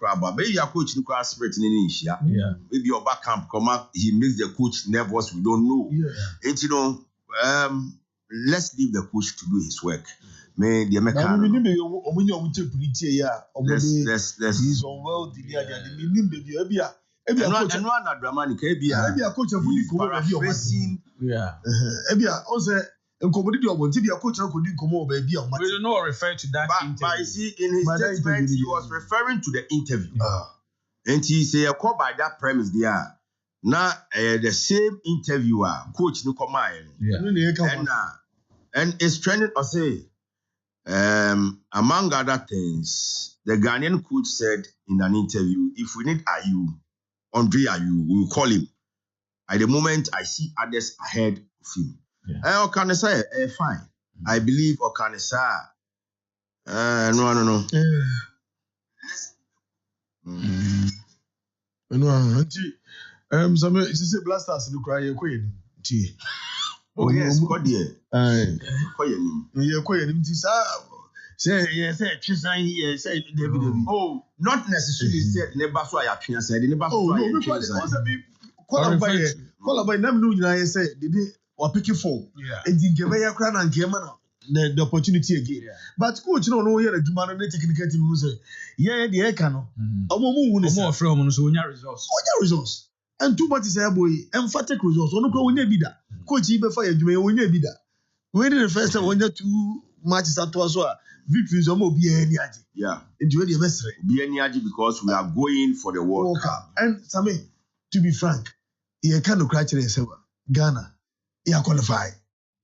crowd, but maybe your coach no crowd spirit in Asia. Yeah. Maybe your back camp come up, he makes the coach nervous. We don't know. Yeah. And let's leave the coach to do his work. May the mechanic. Let's. He's on well. Everyone dramatic. Every coach of paraphrasing. Yeah. Every also. We don't know refer to that interview. But you see, in his statement, he was referring to the interview. And he said, I call by that premise there. Now, the same interviewer, Coach Nukomai. And it's trending, I say, among other things, the Ghanaian coach said in an interview, if we need Andre Ayew, we will call him. At the moment, I see others ahead of him. Yeah. Okanesa, fine. I believe Okanesa. No. Some it's a blasters look right queen. Oh yes, God yeah. Say oh, not necessarily said never so I appear said never so I said or picking for and give a crown and game the opportunity again. Yeah. But coach, no, here the man technical team who say, yeah, the Ekano, a woman more from results. Results. And too much is a boy, emphatic results. On go near bida. Coach, you before you may win a bida. When the first time when you 2 matches at Toazua, victories are more be yeah, enjoy the best be because we are going for the World Cup. And Sammy, to be frank, you can't cry to yourself, Ghana. You are qualified.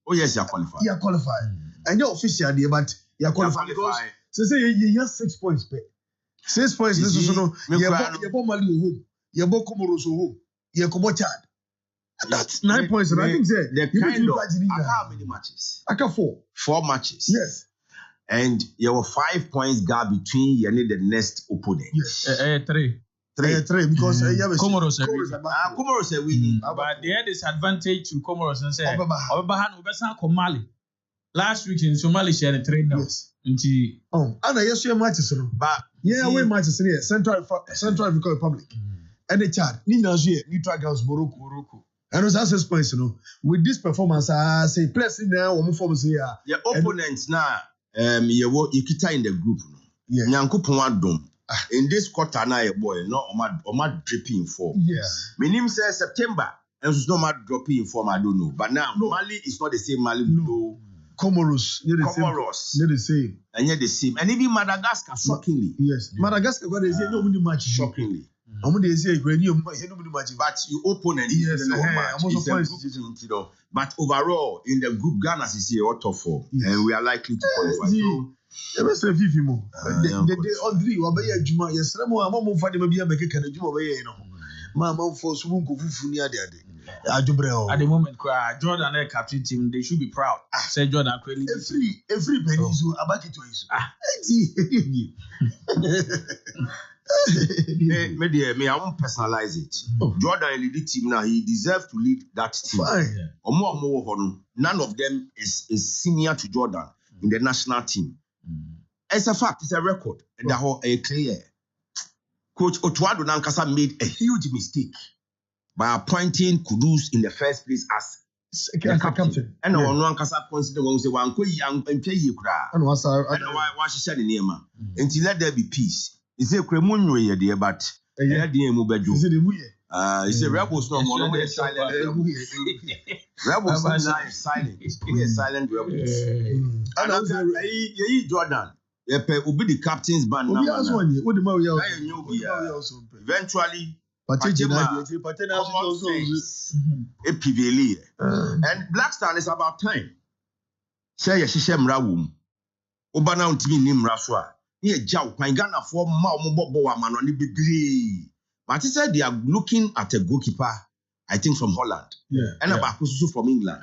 Oh yes, you are qualified. You are qualified. And you're official there, but you are qualified. Because so say you have 6 points. 6 points. This is no. You have Mali home. You have Comoros home. You have Chad. That's 9 points. And I think the kind of how many matches? I got 4. 4 matches. Yes. And you have 5 points gap between you and the next opponent. Yes. 3. 3 because you have Comoros are winning. But they had disadvantage to Comoros and say, Obahan Mali. Last week in Somalia, she had a train now. Yes. And I yes, you matches. But we matches here. Central African Republic. And the Chad. Neutral grounds, Morocco. And those 6 points, with this performance, I say, plus in there, one form here. Your opponents now, you kita in the group. Yeah. In this quarter now, boy, no, I'm dripping form. Yes. My name says September, and it's not dropping form. I don't know, but now Mali is not the same Mali. No. Comoros, they're the same. And yet the same. And even Madagascar, shockingly. Yes. Madagascar, what they say, nobody match. Shockingly. Nobody say, nobody match. But you open and yes, but overall, in the group, Ghana is here out of 4, and we are likely to qualify. The best of Fifimo. The Audrey, Wabaya Juma, yes, Ramon Fadi Mabia Meka and Juma Bay, Mamma for Sumunku Funia. At the moment, Jordan and captain team, they should be proud. Say Jordan, every penny is about it to us. Me, I won't personalize it. Jordan lead the team now. He deserves to lead that team. None of them is senior to Jordan in the national team. It's a fact. It's a record. And the whole clear. Coach Otuado Nankasa made a huge mistake by appointing Kudus in the first place as the captain. And no one can consider one say one young and pay you cry. And why she said in Yema. Until let there be peace. It's a Cremunwe, dear, but a dear Mubedu. It's a rebels no more way silent. Rebels are silent. Be a silent rebels. And Jordan. Will be the captain's band now. Eventually, and Blackstar is about time. Say, Shishem Rawum. Obana Untimi Nim Raswa. Here, Jow, my Ghana for Maumobo man on the degree. But he said they are looking at a goalkeeper, I think from Holland. Yeah. And about from England.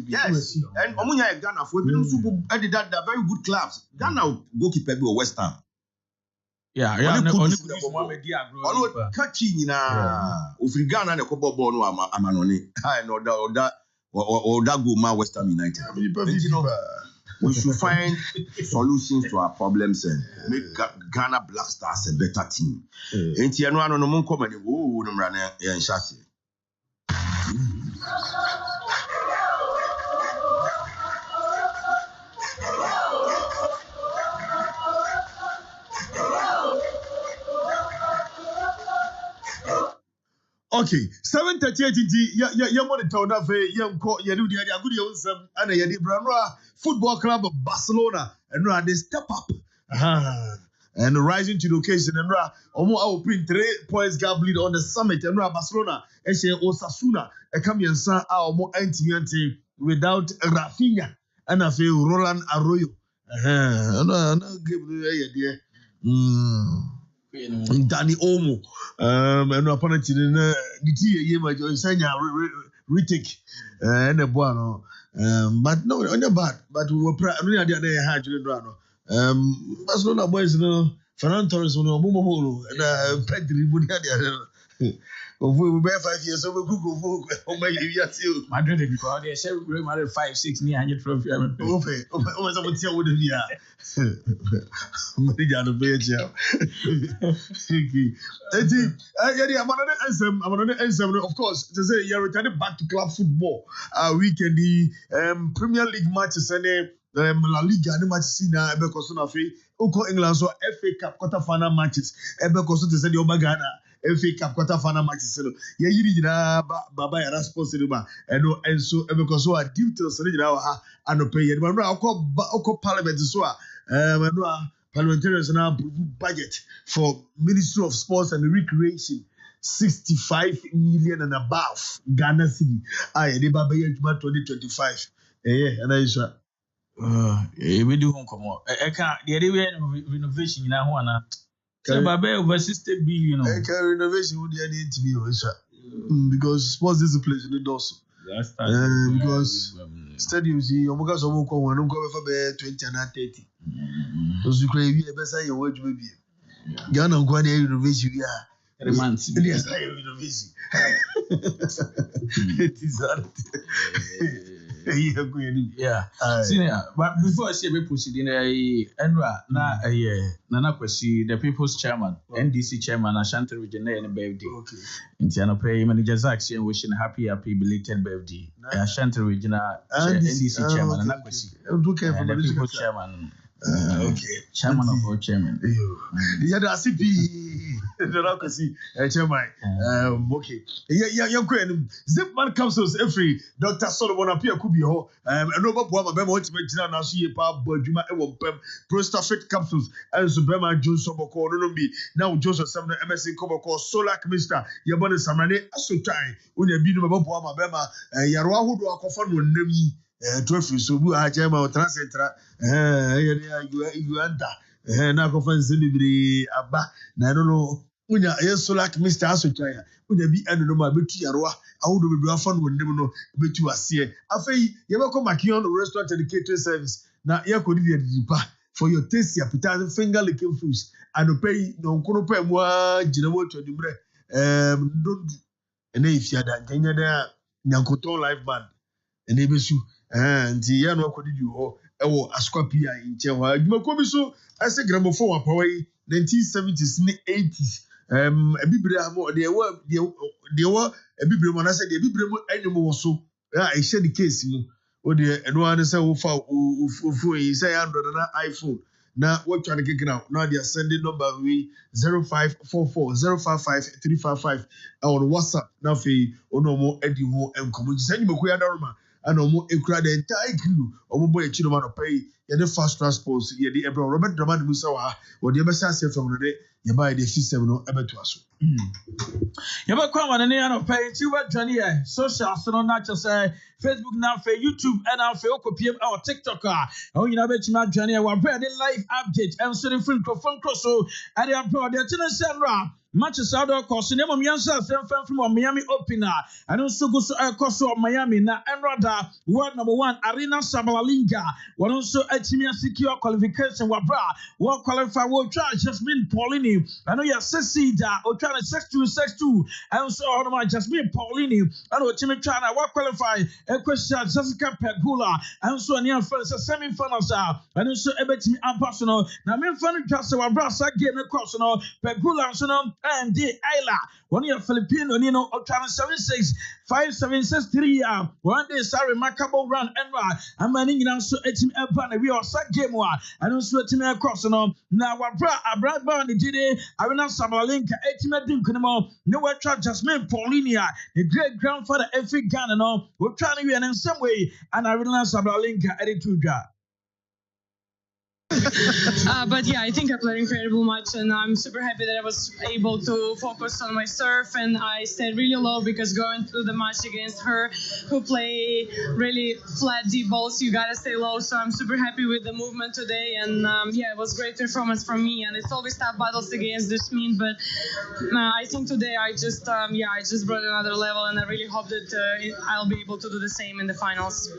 Yes. And Omunya Ghana for that very good clubs. Ghana goalkeeper be West Ham. Yeah, only catching na Ghana na kobo ball no amanone. I know that or that go ma West Ham United. We should find solutions to our problems and make Ghana Black Stars a better team. Ain't you no mun come and no mrana ya nshasi. Okay, 7:38 ya monitor na fe yanko yadu dia dia good yonsam ana yadi Branwa Football Club of Barcelona and they step up and rising to the occasion and omo I will print 3 points gap lead on the summit and Barcelona e she Osasuna e come yensa a omo antimiante without Rafinha and afi Roland Arroyo no give there Danny Olmo, and opponent in the tea, my Sanya retake, and a buono. But no, on the bad, but we were really at the other hand, Barcelona boys, Ferran Torres, Mumo, and Pedri would have the other. We were 5 years old. Oh my God, Madrid and Claudia said we were 5, 6, near 100 trophy. Okay, almost I would tell what we are. Mariano Beja. I'm another answer. Of course, to say you're returning back to club football. Weekend the Premier League matches and La Liga and matches in Ebekosuna Fe, Oko England, so FA Cup quarter-final matches. Ebekosu to say the Obagana. FA Cup quarter-final matches. Yeah, you did Baba Yara sports and so because so are details and pay it. But now Parliament so parliamentarians now budget for Ministry of Sports and Recreation 65 million and above Ghana City. The Baba Yara 2025. And I said, we do home come up. I can't. The other renovation in Ahuana. So, Baba over 60 billion. Renovation would need to be because sports discipline in the doors. Because stadiums, you almost won't go on for 20 and 30. Those who crave you, best I word will be. Ghana go there, renovation. Yeah, yes, I renovation. It is yeah. Senior, but before I say we proceed in Enra, Nana Kwesi, the People's Chairman, NDC Chairman, Ashanti Region, and birthday. Okay. In Tiano Pay, Manager Zaxi, and wishing happy belated birthday. Ashanti Region, NDC Chairman, and Nakwesi. The People's Chairman. Okay. Chairman of all chairman. Yeah, the CP. Chairman. Okay. Yeah, Zipman Councils every Dr. Solomon Apia Kubio, and Robert Wama Bema ultimate now see a pub, Bojuma Ewo Pem, Prostafit Capsules, and Subema Jones Soboko, Nombi, now Joseph Sumner, MSC Koboko, Solak Mister, Yabone Samane, Asotai, Unia Bino Wama Bema, Yarwahu do Akofan will name trophy so we are German Transentra, you enter, Nakofan Zilibri Abba, Nano, Unia, Solak Mr. Asotai. Unya bi eno no ma betu yarwa awodo bedu afan wo nim no betu ase afei ye be come Makion restaurant and catering service na ye ko di dipa for your tasty appetite finger licking foods and pay no nkono pa mu agina wo to dimre ndondu ene ifia da nkenya da nyankoton live band ene besu nti ye no akodi di ho ewo askwapia nche ho adwumako bi so ase gramophone apawai 1970s ni 80s ebibre amo de wo ebibre mo na se de ebibre mo anyum wo so e she the case mu o de eno an se wo fa phone yi say Android na iPhone na what try to kick now now they are sending number we 0544 055 355 on WhatsApp na fe ono mo edi ho enkomo ji sanyi mako ya daroma ana omo ekura the entire crew omo boy echi no ma no pay ye the fast transport ye the Ebro Robert Dramani Musa wa wo de be say from no de ye buy the system no ebeto aso ye be kwa man ne ya no pay ti wa dwane ye social so no na che say Facebook na fe YouTube and na fe okopiem our TikTok o nyina be chima dwane ye wa bring the live update and so the free microphone cross so and the pro the chine senra matches out of course name Miansa from Miami opener and also go so course of Miami na and rather world number 1 Arena Sabalalinga one also etimi secure qualification wa bra. Wo qualify wo try Jasmine Paulini. I know you seed o try 6-2 and so on Jasmine Paulini. I know etimi try na wo qualify e question Jessica Pegula and so near first semi-finals and so ebetimi ampasono na me fan twase wa bra sa game ne cross no Pegula so no and the Ayla one year Filipino you know o try 7-6-5-7-6-3 one day sorry remarkable run and amani nyina so etimi eba na we o sa game wa and so etimi cross no na wa bra abraba ni dide Arena Sabalinka etimi dinkunimo no we try Jasmine Paulinia the great grandfather every Ghana no we try to in some way and Arena Sabalinka edited. But yeah, I think I played incredible match, and I'm super happy that I was able to focus on my serve, and I stayed really low because going through the match against her, who play really flat deep balls, you gotta stay low. So I'm super happy with the movement today, and yeah, it was great performance from me. And it's always tough battles against this mean, but I think today I just I just brought another level, and I really hope that I'll be able to do the same in the finals.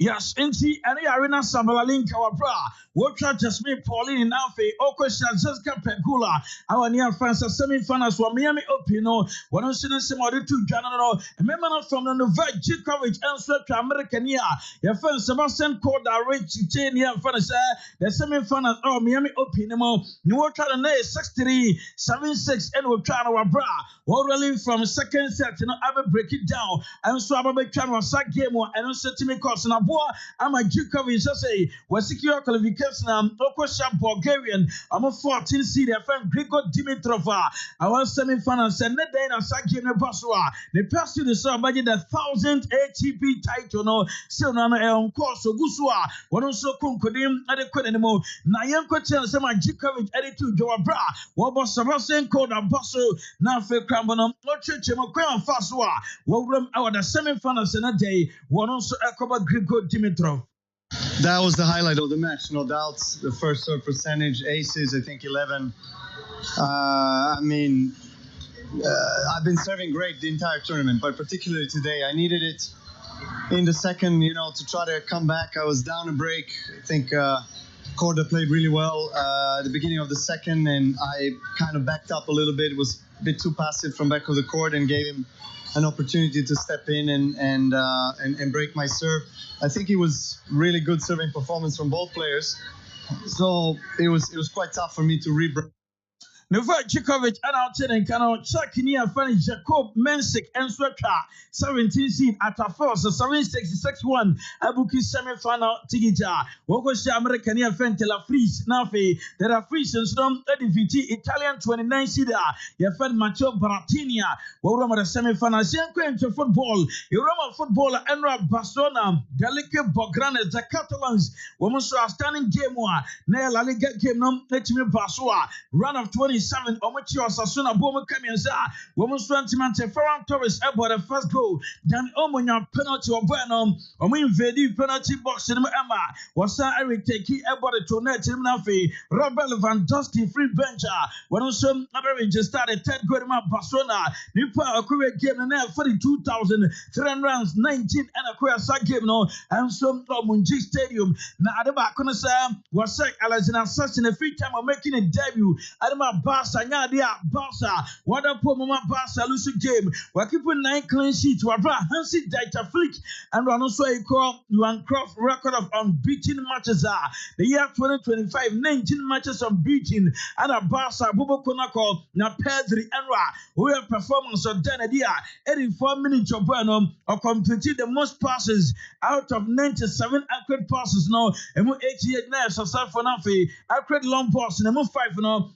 Yes, NT any Arena Sabalinka wa bra. What try Jasmine Pauline in Alfie, Okosha Jessica Pegula, our near fans semi-finals for Miami Opino, one of the similar to Janano, a member from the Novak Djokovic and Swept to American year. Your friend Sebastian called a rich 10 year fans, the semi-finals of Miami Opino, New try the 6-3-7-6, and we're trying our bra. Really from second set, you know, I will break it down. And so I'm a trying to sack game and also to me cost and I'm a Djokovic, say, was secure qualification. Okosha Bulgarian, I'm a 14 seed, a friend Grigor Dimitrova. I was semi-finals and net day in a sack game in Basua. They passed to the sub budget 1,000 ATP title, no, still on a course, so Gusua, one also Kunkodim, adequate anymore. Nayanko Chen, some Djokovic, attitude, Joa Bra, what was Sebastian called a bustle, now for Crambono, no church, Mokoyan Fasua, what room out the semi-finals in a day, one also Akoba Grigor Dimitrov. That was the highlight of the match, no doubt. The first serve percentage, aces, I think 11. I've been serving great the entire tournament, but particularly today, I needed it in the second, to try to come back. I was down a break. I think Korda played really well at the beginning of the second, and I kind of backed up a little bit. It was a bit too passive from back of the court and gave him an opportunity to step in and break my serve. I think it was really good serving performance from both players. So it was quite tough for me to re-break. Novak Djokovic and our ten can check near funny Jacob Mensik and Sweka 17 seed at a force 7-6-6-1 Abuki semi-final tigita. Wokosha American near Fentela Freeze Nafi. There are frees and storm defeat Italian 29 seed. Your friend Matteo Baratinia. Warama the semi-final. Into football. Euroma football Enra Barcelona. Delicate Bograna the Catalans. Women saw a standing game one. Nail La Liga game no let me Basua. Run of 27 Omochi Osasuna Bomo Kamianza. Women's 20 Ferran Torres about the first goal. Then Omonya penalty or Bueno. Omo invade penalty box in Emma. Wasa Eric Teki about the Tonet in Nafi. Robert Lewandowski free bencher. When also average started third goal in Barcelona. Nipa Akure game and 42,319 and Akure Sa game no. And some Munji Stadium. Na Adaba Konasa was like Alazina Assassin a free time of making a debut. Adama Barca, Nyadia, Barca, what a poor Mama Barca losing game. We're keeping 9 clean sheets. We're Hansi Data Flick and run also a call Johan Croft record of unbeaten matches. The year 2025, 19 matches unbeaten. And a Barca, Bobo Konako, na Pedri Enra, who have performance of Danadia, 84 minutes of Bueno, or completed the most passes out of 97 accurate passes. No, and 88 now, so for nothing. Accurate long pass and 5 no.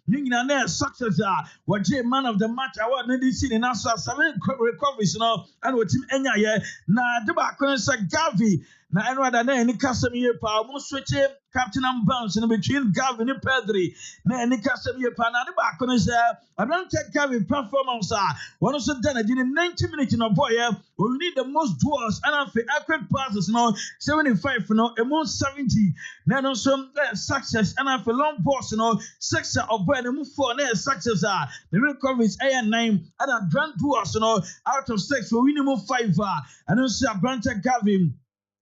Success what J man of the match award na this in answer 7 recoveries no and what team enya ye na de ba kon sa Gavi na enwa da na ni kasam ye pa mo switch captain and bounce in between Gavi and Pedri na ni kasam ye pa na de ba kon sa I don't take Gavi performance one also done in 90 minutes no boy we need the most duels and accurate passes no 75 no among 70 na no some success and long pass no 6 of boy no 4 na success the recoveries and 9 and a grand duels no out of 6 we win 5 and also Branta Gavi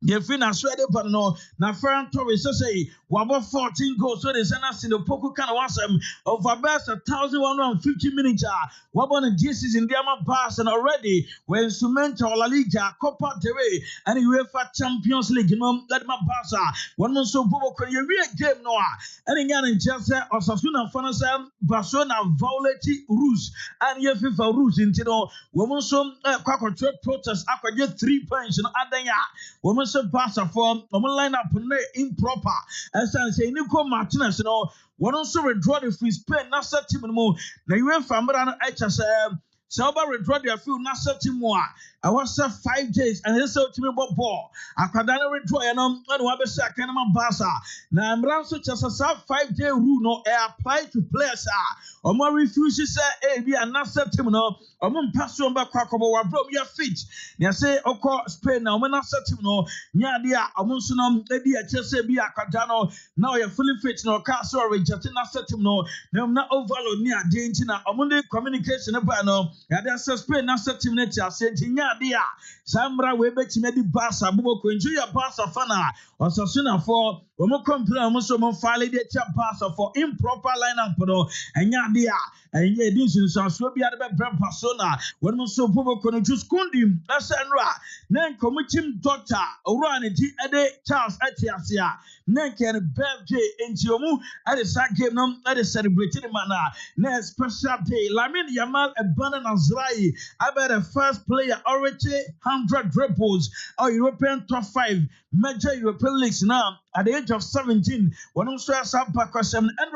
Gefina Swede Pano, na Ferran Torres say, Wabo 14 goals, so they send us in the Poco kind of awesome of a best 1,150 minutes. Wabon and Jesus in Diama Pass and already when Sumenta La Liga, Copa del Rey, and UEFA Champions League, you know, that my Barca, one month so Bobo can you real game Noah, and again in Chelsea or Sasuna Fanasam, Barcelona Violeti Rus, and your FIFA Rus into no woman some Quacker protest after get 3 points in Adaya. Woman so pass a form, woman line up improper. As I say, Nico Martinez, you know, one also withdraw the free Spain, Nasa team more. Now you went from Brana HSM, Sauber withdraw their few Nasa team more. I was 5 days and he said to me about ball. I could not withdraw and Wabesa Kanama Basa. Now I'm around such as a 5-day rule no air apply to players. Or more refuses say, be a Nasa team no. I'm on pass on back Quackabo or broke your feet. They say, Oko Spain now when I said to no, Nadia, Amonsunum, Eddie, Chelsea, be a Cardano. Now you're fully fit no castle or Jatina set him no, not overload near Dantina, Amundi communication about no. That's a Spain, not set him nature, said Nadia. Samra Webet Medi Bassa, Buboko, enjoy your Bassa Fana, or Sasuna for Omo complain, almost some file the Bassa for improper lineup, and Nadia. And yet, this is a Swabia persona. When Musso Pobo can choose Kundim, that's Sandra. Then committing doctor, Oranity, Ade, Charles Atiasia. Then can birthday in Tiomu at the sack game, at the celebrated manner. Next special day, Lamin Yamal, a Banan Azrai. I bet the first player already 100 dribbles or European top 5 major European leagues now. At the age of 17, when I'm sure some Pakistan and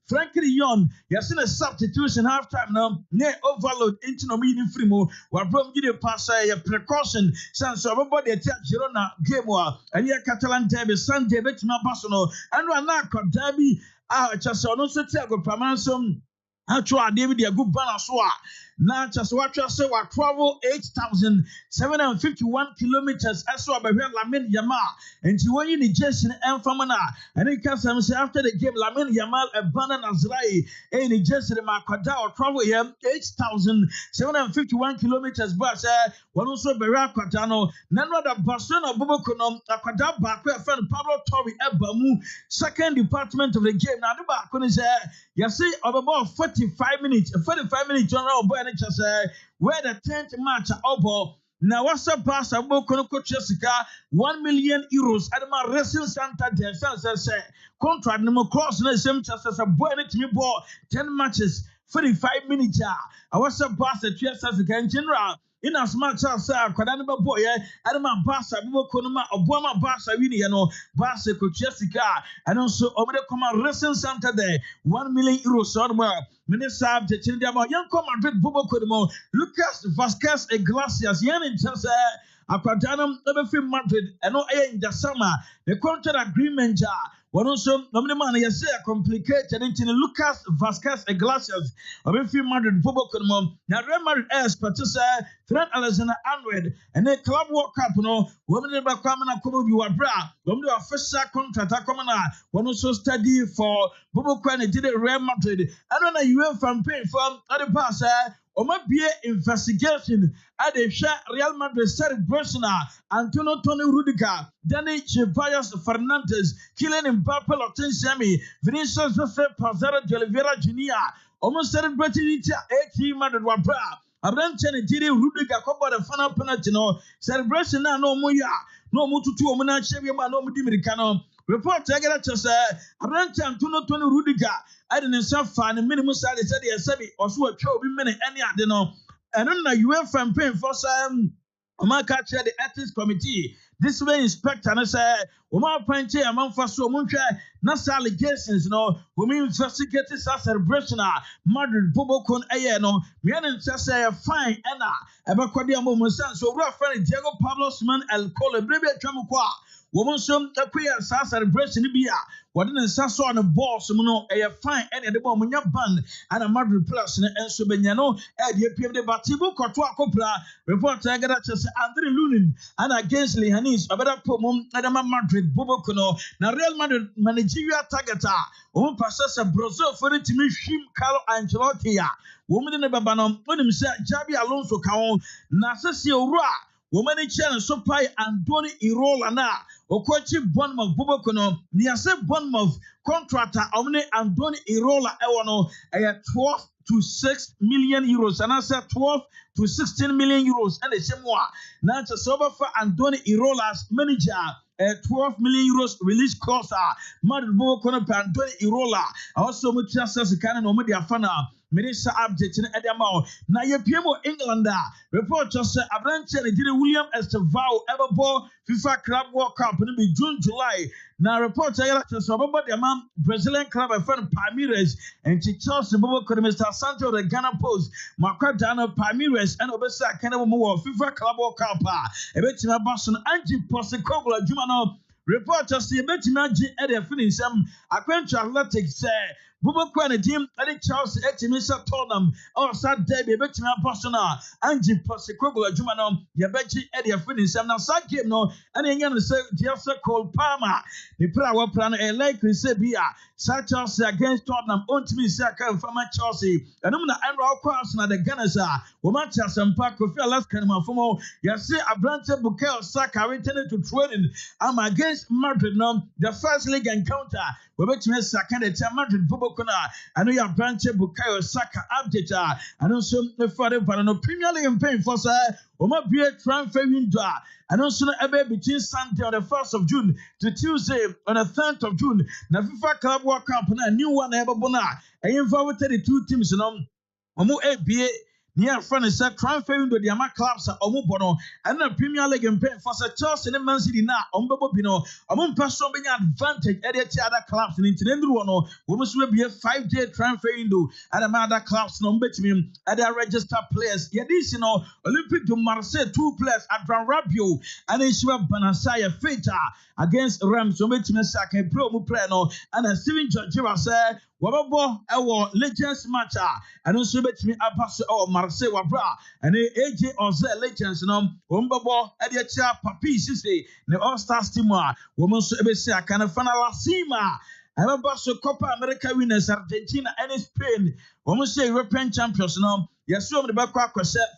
Frankie Young, you have seen a substitution halftime now, near overload into no meaning free more, while Brom give a pass a precaution, since everybody attack Girona game war, and here Catalan Derby, Sunday, Bettina Barcelona, and Ranaka Derby, just also tell go Pamansum. Actually, David, a good balance. Now, just what you say, what travel 8,751 kilometers as well by Lamin Yamal. And you want you Jason and Famana. And it can say after the game, Lamin Yamal, a Banan Azrai, and Jason Makada travel here 8,751 kilometers. But one also Berak Quatano, none other Barcelona Bobokonom, Aquada Bakwe, friend Pablo Torre Ebamu, second department of the game. Now, the back on is you see, about 45 minutes, general boy, and just where the 10th match over. Now, what's up, Pastor Kokrokoo Jessica? 1 million euros at my wrestling center. There, say contract number cross, and the same just as a boy, and me ball 10 matches, 45 minutes. I was a Pastor Jessica general. In as much as Quadanaba boy, Adama Bassa, Bukonoma, Obama Bassa, Viniano, Bassa, Jessica, and also over the command wrestling center there, 1 million euros somewhere. Minister, the Chindiama, young command, Bobo Kodomo, Lucas Vasquez, Iglesias, Yan in Chelsea. Aquadanum, Everfield Madrid, and no air in the summer. The contract agreement jar. One also, no man, you say, complicated into Lucas Vasquez Iglesias, Everfield Madrid, Bobo Kodomo. Now, Real Madrid as Patricia, Trent Alexander Arnold, and a club World Cup, no, women about coming up, you are bra, when do a first contract, one also study for Bobo Kwane did it Real Madrid. I don't know, you went from paying from other pass, Omabie investigation at the Real Madrid celebration. Antonio Tony Rudiger, Danny Ceballos Fernandez, Kylian Mbappe, Lotensemi, Vinicius Jose Pazaro de Oliveira Jr. Almost celebrating it at 18 Madrid Wabra. Abranchen Tiri Rudiger Copa the final penalty no celebration now no more no more to 2 omana Chevy no Dimiricano. Report I get to say Abranchen Antonio Tony Rudiger. I didn't suffer and minimum side said yes, or so a show be many any other no. And then you went from paying for some Omaka chair the ethics committee. This way inspector and I say, Oma Pante among for so much not allegations, no, we investigate this celebration. Madrid Bobocon Ayano, Mian says a fine Anna, Abaquadia moment, so rough friend Diego Pablo Simon El Cole, Brebe Chamukwa. Woman, some queer celebration be what didn't sasso on a boss, a fine and the woman band and a Madrid plus and Subeniano at the PM de Batibo Cotua Copla report I got to Andre Lunin and against Lihanis about Pomum and Madrid Bobocono, now Real Madrid Managerial Tagata, woman passes a Brazil for it to me, Shim Carlo Ancelotti, woman in the Babanum, when him said Jabi Alonso Caon, Nasasio Ra. woman channel so pai Andoni Irola na Okochi Bournemouth Bobokono Niase Bournemouth contractor Omne Andoni Irola Ewono 12 to 6 million euros and I said 12 to 16 million euros and the same one. Now to sober for Andoni Irola's manager 12 million euros release cost Madrid Bobokono Andoni Irola also Mutiasa Canon or Media Fana Minister update in Edamau. Now, your PMO England report just said Abranche William Estevao Everball FIFA Club World Cup in June, July. Now, report I just about the man Brazilian club and friend Palmeiras and Chelsea Bobo Mr. Santo the Ghana Post, Macadana Palmeiras and Obesa Canamo FIFA Club World Cup. A bit in a Boston Angie Postecola Jumano. Reporters say bet imagine at the finish some Aquentra Athletics say Bubo Kwana team at Charles Etimisa Tonam or Sad Debbie bet me Boston Angie Postecola Jumano Yabechi at the finish some now sad game no and then say Jessa called Palmer the power plan a likely say Bia South Chelsea against Tottenham on to me second from Chelsea and I'm the Andrew Cross na the Gunners Womacha Sampa Kofi Alaska Mafumo Yasi Abrante Bukel Saka returned to training I'm against Madrid no the first league encounter we bet me second at Madrid Bobokona I know your Abrante Bukayo Saka update and also the father but no Premier League paying for sir Oma be transfer window and also ever between Sunday on the 1st of June to Tuesday on the 3rd of June na FIFA Club World Cup na new one ever bona and involved the two teams no omo ABA near friend is transfer window the ama clubs omo bono and the Premier League and pay for Chelsea and Man City na omo bino omo person be advantage at the other clubs in the no we must be a 5-day transfer window and other clubs no between other registered players yeah this Olympic de Marseille 2 players Adrian Rabiot and Ishua Banasaya Feta against Rams so between Saka pro mu player no and Steven George say Wababo ewo Legends match and also between Apass or Marseille Wabra and AJ Oze Legends no Wombabo Ediacha Papi Sisi the All-Stars team woman so ebesi kana final sima Ababa so Copa America winners Argentina and Spain woman say European champions no yeso the back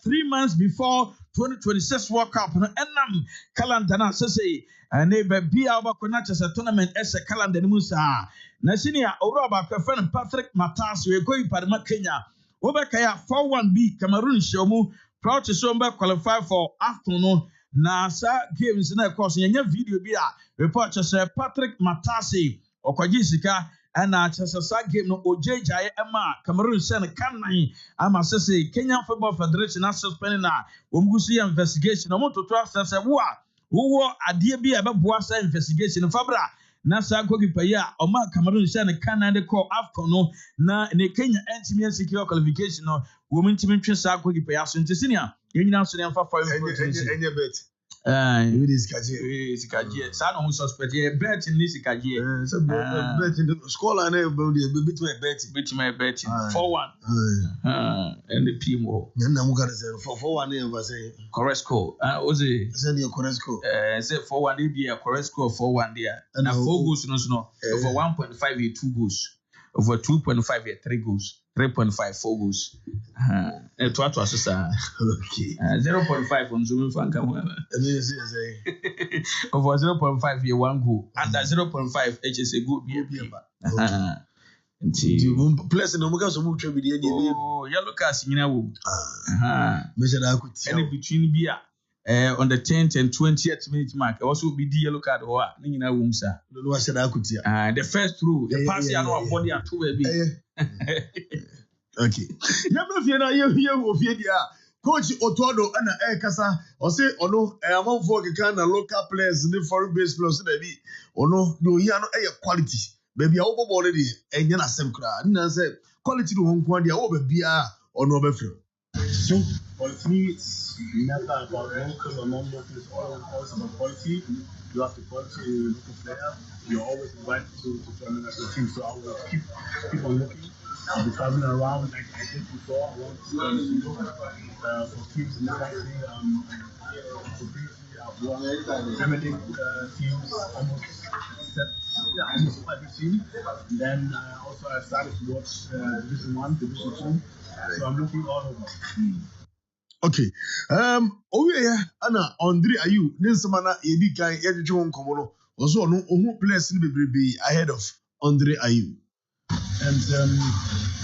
3 months before 2026 World Cup no enam calendar na say and they be our Konacha tournament as a calendar musa na senior Oroba friend Patrick Matas we go Padma Kenya Obekaya 4-1B Cameroon show proud to show qualify for afternoon na sa games na course nya video bi report say Patrick Matasi okwagisika and sa game no ojejaye ema Cameroon sen kanan ama say Kenyan Football Federation na suspend na womgusu investigation no to trust say wo adie bi abeboa sa investigation fabra na sa goalkeeper ya oma Cameroon sen kanan de call after no na ne Kenya NTM secure qualification no wo mintimi twe sa goalkeeper ya so ntesinia yenyina so ne mfa fa enye bet we this kaje sa no suspect ye bet in this kaje so bet in the score na bit my bet 4-1 and the PMO na muka say 4-1 na say Kokrokoo oze say the Kokrokoo say 4-1 dey be a Kokrokoo 4-1 there na 4 goals no over 1.5 ye 2 goals over 2.5 ye 3 goals 3.5 4 goals to assessa okay 0.5 on zoom fanka mo over 0.5 ye 1 goal and 0.5 HSA goal be plus no muka so mu twa bi dey yellow cards nyina wo me say da akuti any between bia on the 10th and 20th minute mark also be the yellow card ho na nyina wo msa no wa say da akuti the first through the pass ya no body at two baby okay yamno fie na ye wo fie dia coach Otodo ana kasa o say ono amanfo keka na local players the foreign based players na bi ono do here no quality baby a wo ball dey enye na sem kra na say quality do won kwa dia wo baby a ono obefre so for me it's never about local or non-local, it's always about quality. You have the quality local player, you're always invited to join the national team, so I will keep on looking. I'll be traveling around like I did before. I want to look for teams in the country. So previously I've won Premier League teams, almost every team. And then also I started to watch Division 1, Division 2. So I'm looking all over. Okay. Oh yeah, Anna Andre Ayu, Nilsamana, Edika, Edjon Komono, also no place in be ahead of Andre Ayu. And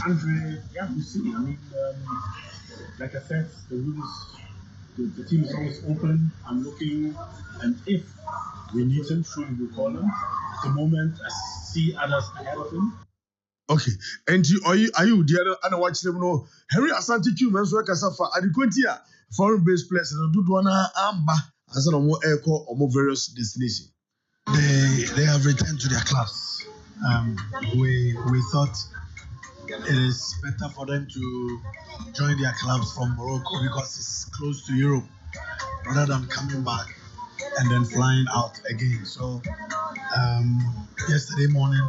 Andre, yeah, you see, I mean, like I said, the team is always open. I'm looking, and if we need him, surely we'll call him. At the moment, I see others ahead of him. Okay, and are you the other watch them no Henry Asante Q man so kasafa adequatia foreign based players no do na amba as no more echo or more various destination. They have returned to their clubs. We thought it is better for them to join their clubs from Morocco because it's close to Europe rather than coming back and then flying out again. So yesterday morning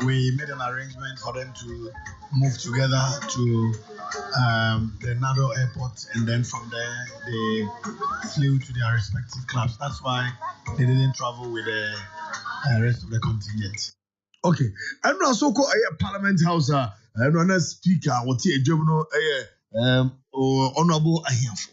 we made an arrangement for them to move together to the Nado airport, and then from there they flew to their respective clubs. That's why they didn't travel with the rest of the contingent. Okay, and also call a Parliament House and another speaker what a job honorable Ahiafo.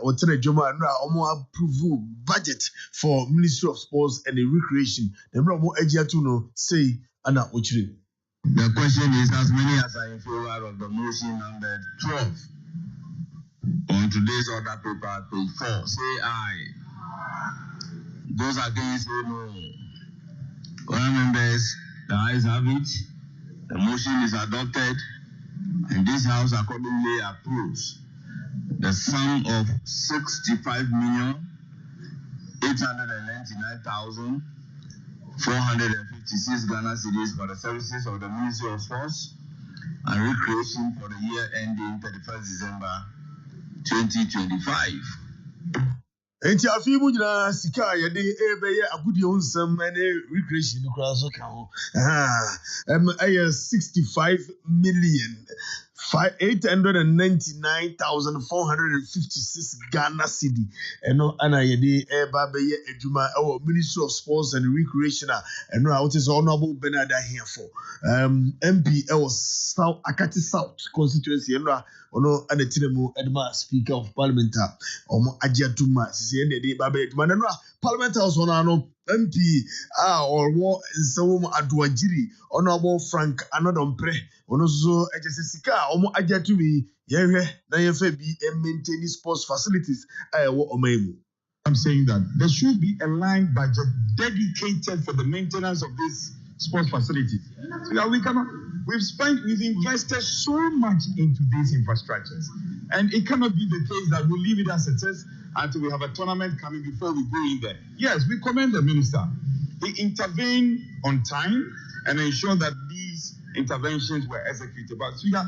What's a job approve budget for Ministry of Sports and Recreation. The more Ejiatuno say Anna Ochiri. The question is, as many as are in favor of the motion number 12 on today's order paper, page 4, say aye. Those against say no. All members, the ayes have it. The motion is adopted, and this House accordingly approves the sum of 65,899,456 Ghana cedis for the services of the Ministry of Sports and Recreation for the year ending 31st December 2025. Enti afimu nyina sika yede ebe ye agudi onsam na recreation kura so ka ho 65 million 899,456 Ghana cedi eno ana yede eba be ye adwuma ewo Ministry of Sports and Recreation eno a what is honorable Bernard Ahiafo MP ewo South Akati South constituency eno ono anetinemu edma Speaker of Parliament omo agiatuma sisi ende de ba be adwuma no Parliament House ono ano MP or nsawom adoagiri honorable Frank Anodompre ono so sika omo agiatumi yehwe na yefa bi maintain sports facilities wo omaimu. I'm saying that there should be a line budget dedicated for the maintenance of these sports facilities. So that we've invested so much into these infrastructures, and it cannot be the case that we leave it as it is until we have a tournament coming before we go in there. Yes, we commend the minister. He intervened on time and ensured that these interventions were executed. But so that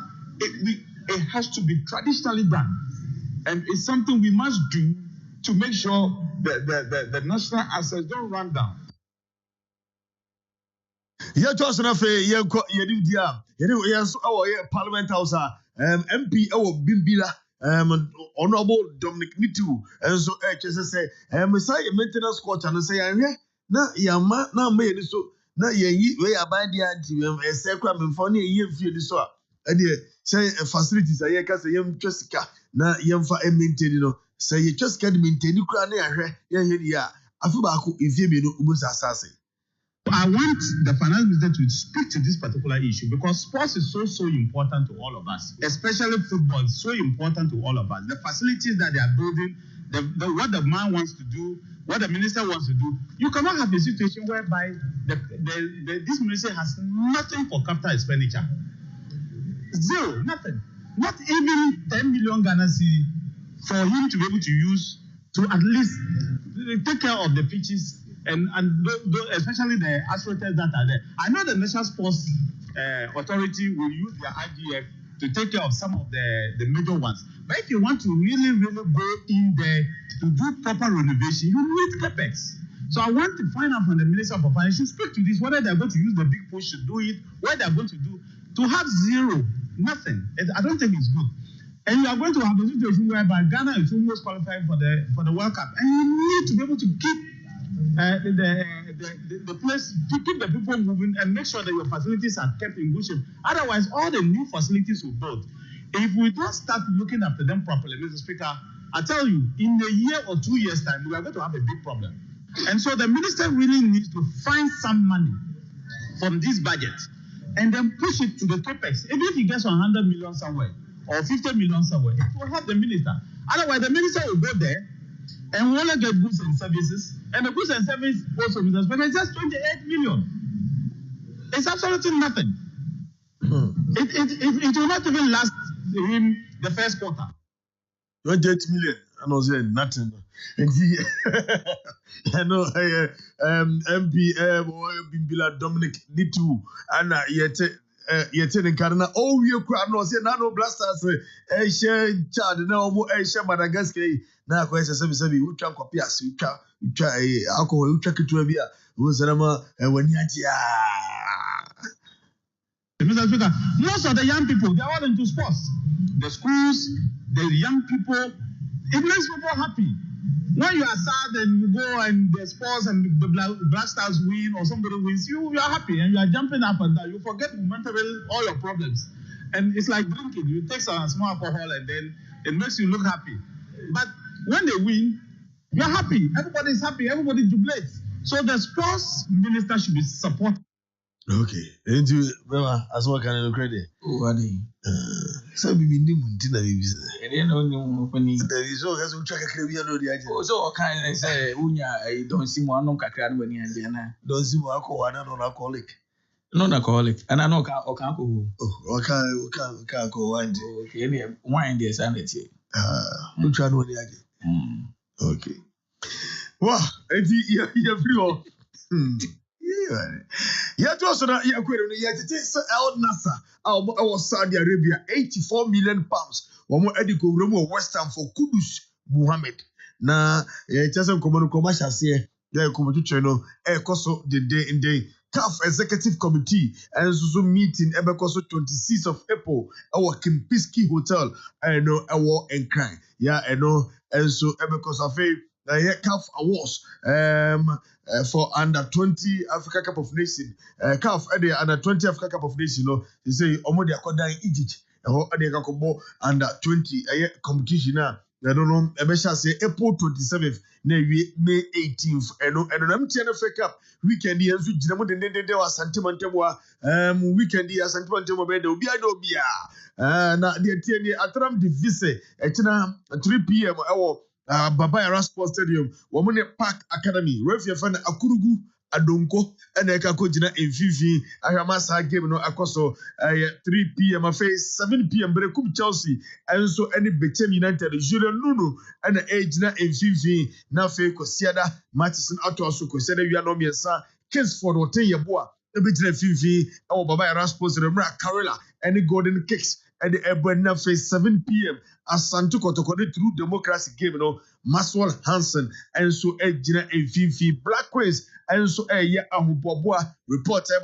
it has to be traditionally done, and it's something we must do to make sure that the national assets don't run down. Yeah, just enough. Yeah, Parliament House. MP Bimbila. Honorable Dominic Nitu. And so just say, say maintenance coach and say, na yama na me so na ye we abide the secret for near year field so. Say facilities are here, say yam Jessica na yamfa maintain no. Say you just can't maintain you cry ya. Afubaku if you no ubusa assassin. I want the finance minister to speak to this particular issue because sports is so important to all of us, especially football is so important to all of us. The facilities that they are building, what the man wants to do, what the minister wants to do. You cannot have a situation whereby this minister has nothing for capital expenditure. Zero, nothing. Not even 10 million Ghana cedi for him to be able to use to at least take care of the pitches and especially the aspirates that are there. I know the National Sports Authority will use their IGF to take care of some of the major ones. But if you want to really go in there to do proper renovation, you need capex. So I want to find out from the Minister of Finance to speak to this, whether they're going to use the big push to do it, what they're going to do. To have zero, nothing, I don't think it's good. And you are going to have a situation whereby Ghana is almost qualifying for the World Cup, and you need to be able to keep the the place, to keep the people moving and make sure that your facilities are kept in good shape. Otherwise, all the new facilities we build, if we don't start looking after them properly, Mr. Speaker, I tell you, in a year or 2 years' time, we are going to have a big problem. And so the minister really needs to find some money from this budget and then push it to the capex. Even if he gets 100 million somewhere or 50 million somewhere, it will help the minister. Otherwise, the minister will go there and we only get goods and services. And the goods and services also, Mr. Speaker, is just 28 million. It's absolutely nothing. It will not even last him the first quarter. 28 million. I know saying nothing. And I know MP Bimbila Dominic need to and yet in Canada. Oh, you crowd no say no blasters share Chad now share Madagascar. Now question 77 we can copy us we try alcohol we check it to be was when Mr. Speaker, most of the young people, they are all into sports. The schools, the young people, it makes people happy. When you are sad and you go and the sports and the Black Stars win or somebody wins, you are happy and you are jumping up and down. You forget momentarily all your problems. And it's like drinking. You take some small alcohol and then it makes you look happy. But when they win, you are happy. Everybody is happy. Everybody jubilates. So the sports minister should be supported. Okay. And you, as well can I credit? What So we need Muntina. and then only opening. There is always a track of Caribbean. So kind of say, Unya, I don't see one non cacran when you're Don't see what I non alcoholic. Non alcoholic, and I know Okanko. Oh, can't go wine. Okay, wine, dear sanity. Which I know the idea. Okay. Wow, and you're free. Yeah, also that yeah, El Nasser, our Saudi Arabia, 84 million pounds. One more Ediko Remo West Ham for Kudus Muhammad. Na it doesn't come on commercial say there come to channel Koso the day in day CAF Executive Committee and so meeting Ebekoso 26th of April our Kempinski Hotel I know our and crime. Yeah, I know and so Ebekoso CAF Awards for under 20 Africa Cup of Nations. CAF under 20 Africa Cup of Nations, you know, they say Omodi Akoda in Egypt. Under 20 competition now. I don't know. I say April 27th, May 18th. And I'm telling you, Cup weekend. Yes, we did not do our sentiment. Weekend. Yes, sentiment. Obi na the TNA Atram divise. Etina 3 p.m. Baba Yara Sports Stadium, Womane Park Academy, Refi Fan Kokrokoo Adonko, and Ekako Jina in Fifi, Aramasa game no Akoso, 3 p.m. face 7 p.m. Berekum Chelsea, and so any Bechem United, Julian Nuno, and Ejina in Fifi, Nafe Kosiada, Matison Atosu Kosiada, Yanomi and Sa, Kingsford or Teyabua, the Bechem Fifi, our Baba Yara Sports, Remra Carilla, and the Golden Kicks. At the Ebona face 7 p.m. as Santo Kotokode through democracy game, you know, Maxwell Hansen, and so Ejina and Fifi Black Queens, and so Ahubobua report said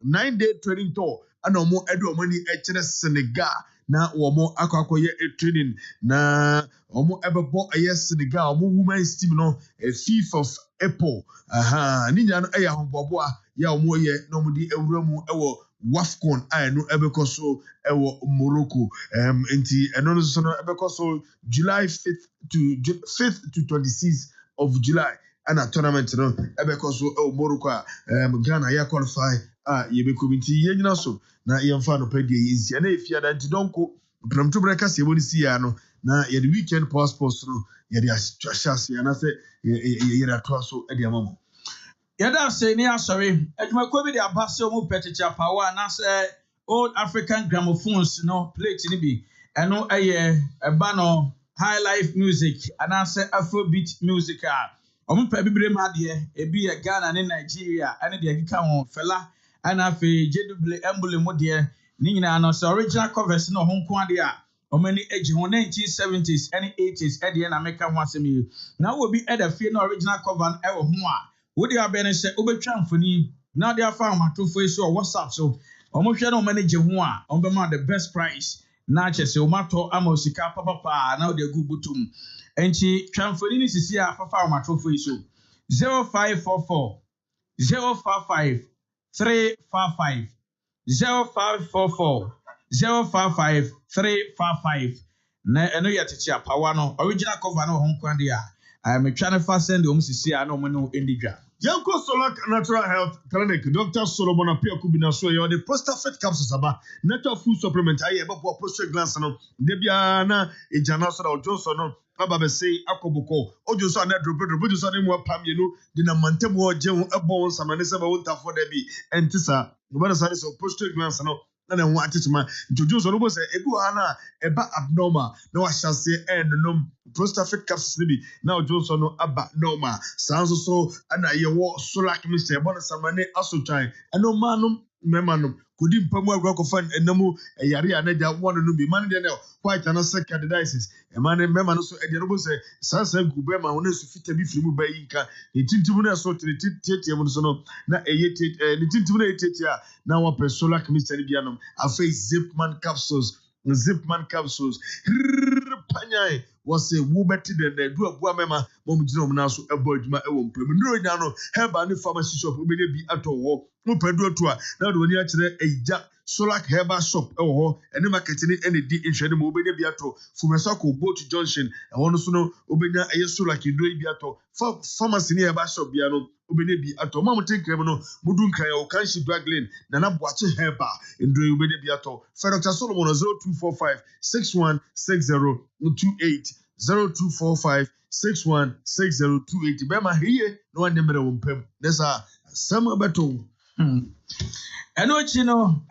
9-day training tour, and no more Edo money Echina Senegal. Now, or more Aquacoye training, na or more ever bought a yes Senegal, more women's team, no, a 5th of April. Nina Ahubobua, ya more ye, no more the Euromu, Wafcon I know Ebekoso Morocco enti eno so no Ebekoso July 5th to 26th of July and a tournament no Ebekoso Morocco Ghana ya qualify ye be committee ye nyina so na ye mfa no pedi yinsi na efia da ntidonko pramto breka se boni si ya no na ye the weekend passports no ye the chase ya na se ye da to so e de amamo. Yada say ni asori ejuma ko bi de abase omu peticha power na say old African gramophones no plate ni bi eno eye eba no high life music and say afrobeat music omu pa bibre ma de ebi ye Ghana ne Nigeria ene de agika won fela ana afi jeduble emblem de ni nyina no say original covers no ho nko ade omani eji ho 1970s and 80s e de na make ho asemi na wo bi e da fie no original cover e wo ho Would you have been a set over Chamfoni? Now they are found my 2 face or WhatsApp. So, almost no manage one on the best price. Nature so mato amosika papa now they go butum. And she Chamfoni is here for my 2 face. 0544 055 355 0544 055 355 na eno yɛ tete apawa no original cover no ho nkwande a me twa ne fa send o msisi a no mo no endidwa Yanko Solak Natural Health Clinic, Dr. Solomon Apiakubina so you the prostate capsules aba natural food supplement aye ebe po prostate glands no de bia na ejana so da Johnson no aba be say akoboko ojo so na drobo so na mu pam yenu de na mantem wo je ho ebo won samane se ba won tafo da bi entisa no so prostate glands no na ho atituma jojo so no bo say ebu ana eba abnormal na wa hyase ennom prostate capsules ni bi na ojo so no aba normal sanso so ana yewo solak mr bon samane asotwan eno manum memanum kodi mpamu agwa ko fan enamu yare anaja wono no bi man de na quite an candidiasis e man mema no so e de no bo say sansa gube ma wono su fita bi firimu ba yinka ni tintimu na so tietie mu so no na eyete ni tintimu na etete a na wa solak mr ni bianom afei Zipman capsules panyai was a wubeti de do abua mema mom gina om na so ebo adwuma e wo mpem ndro nya no herba ni pharmacy shop obenya bi ato ho mo pedo to a na do ni a kire eja Solak Herba Shop e wo ho ene market ni ene di nhwene mo obenya bi ato Fumesako Boat Junction e ho no so no obenya eye Solak ndo bi ato pharmacy ni Herba Shop bia no obenya bi ato ma mo take krem no mudun kan o kan shi Draglin na na boache herba ndo obenya bi ato for Dr. Solomon 0245 616028 0245-616028. Bema hiye no one nemere wompem. Nesa sama beto. Eno chino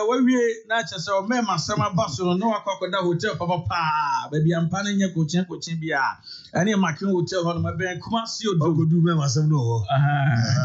wewe na chese o mema sama baso no akwakoda hotel papa baby ampane nye kochen bia ene makin hotel ho no maben Kumasi ogodu mema sam no ho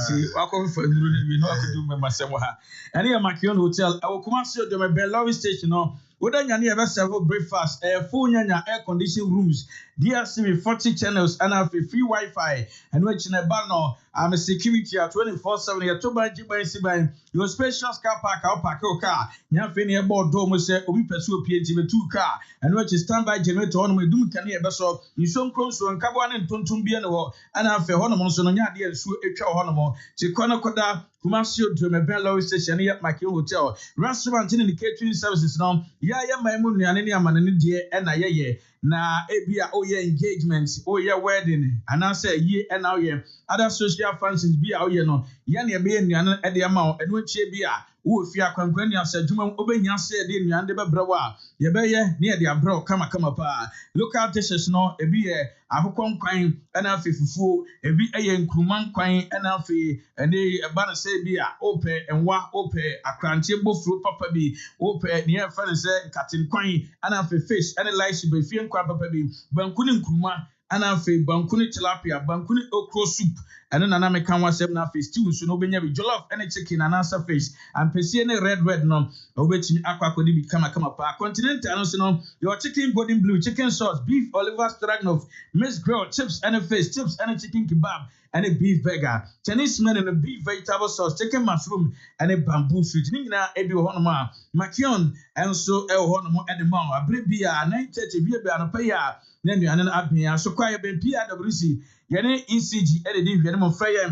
ti akwafa nduru ni bi no akodu mema sam ha ene makin hotel Kumasi do maben love station no woda nyane e be serve breakfast full nyanya air condition rooms DSTV 40 channels and free Wi-Fi and which in a banner I'm a security at 24/7 ya to banji ban siban your spacious car park out park your car nya fe ne board do mo say obi pesu opie be 2 car and which standby generator on me dum kan e be so nson kronso nkabo ne ntontom bia ne ho ana fe ho no mo so no nya de ensu etwa ho no mo ti kono koda Kumasi Odromeben Low Station here at Maki Hotel restaurant in the catering services now ya maimu nuane ni amane die na ye na ebia oye engagement oye wedding and I say ye and now ye other social functions bia oye no ya na be nuane e de ama eno chie bia wo fi akwankwani asadwuma obenya se de nuane de bebrawa ye be ye na de abro kama pa local dishes no ebi ye akokon kwan na afifufuo ebi eye nkruman kwan na afi ene eba na se bia ope enwa ope akrante bofuro papa bi ope ne fa ne se katin kwan na afi fish ene lice be fi nkwa papa bi bankuni nkruma ana afi bankuni tilapia bankuni okro soup ene na me kan wasem na afi stew so no benya bi jollof ene chicken and asa fish and pesi ene red no obetimi akwakodi bi kama pa continental no so no your chicken golden blue chicken sauce beef oliver stroganoff mixed grilled chips and fish chips and chicken kebab and a beef burger Chinese men and a beef vegetable sauce chicken mushroom and a bamboo sweet nina ebi honoma makion and so el honomo and the mouth abribia 9:30 bia no pay ya na nuane na abia so kwa ben PWC yene ECG ededi hwene mo frey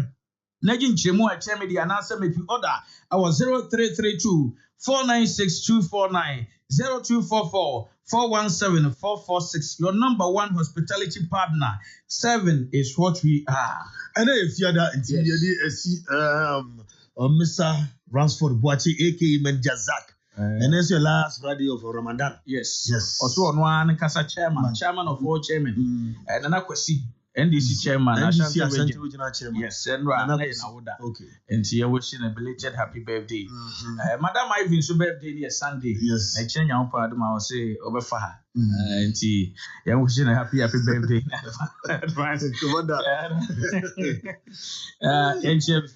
na ginchemu a chemedi anasa make you order our 0332 496249 0244-417-446. Your number one hospitality partner. 7 is what we are. And if you're that, Mr. Ransford Boachi, aka Menjazak. And that's your last Friday of Ramadan. Yes. Also on one Kasa chairman of all chairmen. And then I could see NDC chairman, NDC regional chairman. Yes, and okay. And she wishing a belated happy birthday. Madam Ivan's birthday is Sunday. Yes. I change your part. I will say over for her. And she, wishing a happy birthday. Advance. And she has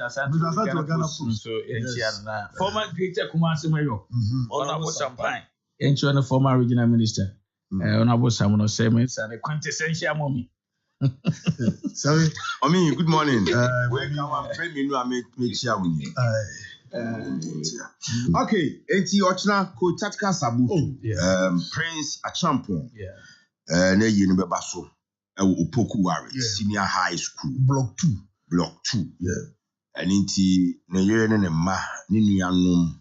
former greater Kumasi Mayo. Honorable Champagne. And she was former regional minister. Honorable Samuel Semens and a quintessential mommy. Sorry. Good morning. Welcome. I'm praying you know I make share with you. Okay, enti ochna ko tactical sabu. Prince Achampon. Na yini beba so. Opoku Wari Senior High School. Block 2. Block 2. Yeah. and inti ne yere ne ma ne nuanom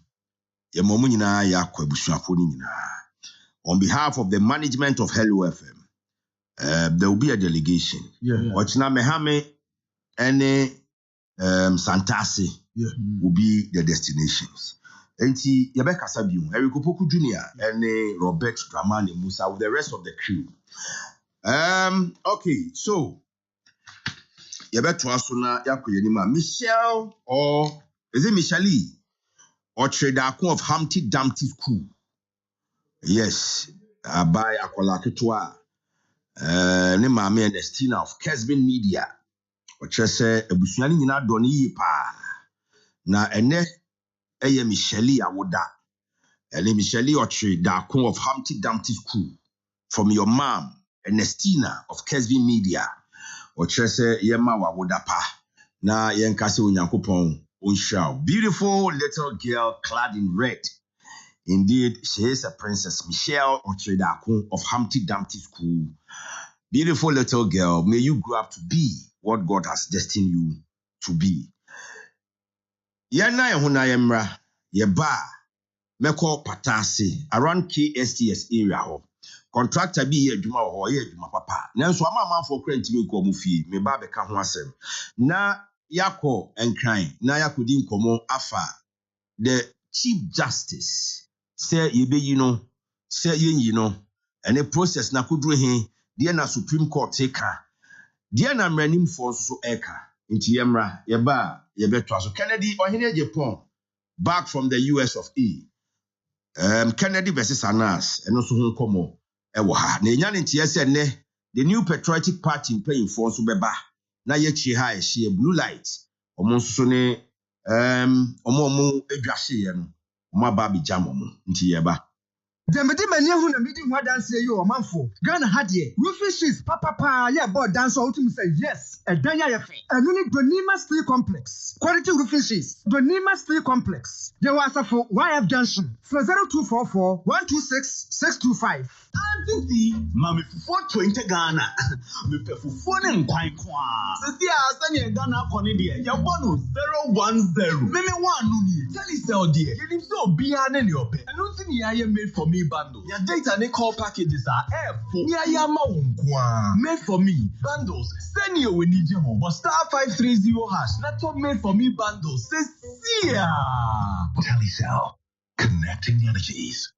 ye momu nyina ya kwa busuafo ni nyina. On behalf of the management of Hello FM, there will be a delegation. Ochina mehame any Santasi will be the destinations. Enti Yabeka Sabium, Eric Opoku Jr. and Robert Dramani Musa with the rest of the crew. Okay, so Yabet Wasuna Yakuyanima Michelle or is it Michelle or Trader of Humpty Dumpty School? Yes, by Akola Kitwa, Nemame and Estina of Kesbin Media. Ochese ebusuani nyina doni yi pa na ene eye Michelle awoda ele Michelle Otre Dakon of Humpty Dumpty School from your mom Ernestina of Kesvin Media ochese yema wawoda pa na yenkase onyankopon onhwa. Beautiful little girl clad in red, indeed she is a princess. Michelle Otre Dakon of Humpty Dumpty School, beautiful little girl, may you grow up to be what God has destined you to be. Yana yehuna yemra yeba meko patase around KSTS area ho. Contractor bi ye adwuma ho ye adwuma papa. Nanso amamanfo kra ntimi ko mu fie me ba beka ho asem. Na yako enkran na yakodi nkomo afa the Chief Justice say yebe yino say yino ene process na kudru he de na Supreme Court take Dear na mranim for so eka inti yemra yeba yebetwa so Kennedy ohene Japan back from the US of A. Kennedy versus Anas eno so ho komo ewo ha na enya nti yese ne the new patriotic party paying for so beba na yechi ha ehie blue light omo so ne omo edwahye ye no omo aba bi jam omo nti yeba Demedi mani hu na medi ho dance ye o manfo Ghana hadie roofing sheets papa ye board dance o tumi say yes edan ya yefe enu ni Donima Steel Complex quality roofing sheets Donima Steel Complex they was for YF Junction 0244 126 625 Auntie mami fufu 20 Ghana me pe fufu ne nkwan kwa sisi asanye Ghana kone de ya bono 010 meme wanu ni tell yourself there you so bia ne ne ope enu nti ni ya made for me bundles. Your data and call packages are airful. Made for me bundles. Send you when need you home. But *530# that's what made for me bundles. Says yeah. Telecel, connecting energies.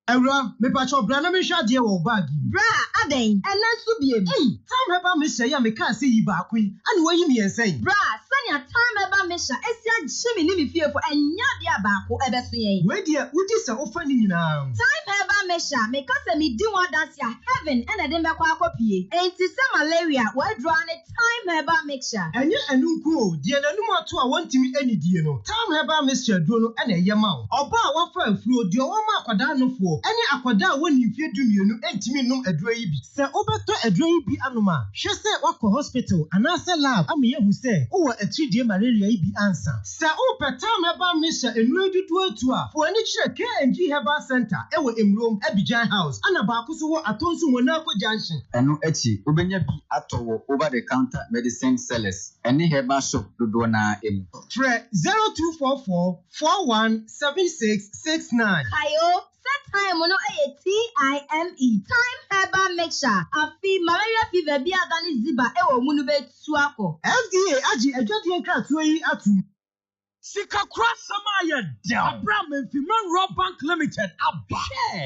Era me pacho brana me hwa de wo bag. Bra aden ena so biem. Time heba me hye ya me ka se yi ba kwin. Ane wayi me ensen. Bra sanya time heba me hye esia gyemi ni me fiefo enya de abako ebeso yen. We de udi se ofa ni nyina. Time heba me hye me ka se me di one dance ya heaven ena de mbekwa akopie. Enti se malaria we draw ne time heba mixture. Enye enu nko de nanum ato a wontimi ani die no. Time heba mixture duro no ena eye ma wo. Oba a wafa afuro de wo ma akwada no fo. Any akwada woni mfie dumienu entimi num aduro yi bi se obeto aduro yi bi anoma hwe se wakọ hospital anase lab amaye hu se wo atridie malaria yi bi ansa se opetam heba misha enu edudu atu a fo ani kire KNG Herbal Center ewo Emrom Abidjan House ana ba ko so wo atonsu Monaco Junction enu echi obenya bi atowo over the counter medicine sellers any herbal shop dodo na emu Fre 0244 417669 Ayo set time no TIME time heba mixture afi malaria fever bi adani ziba ewo munu be tuako FDA agi adwade nkratoa yi atu Sika Krasamaya down. Abraham and Fiman Raw Bank Limited. Abba.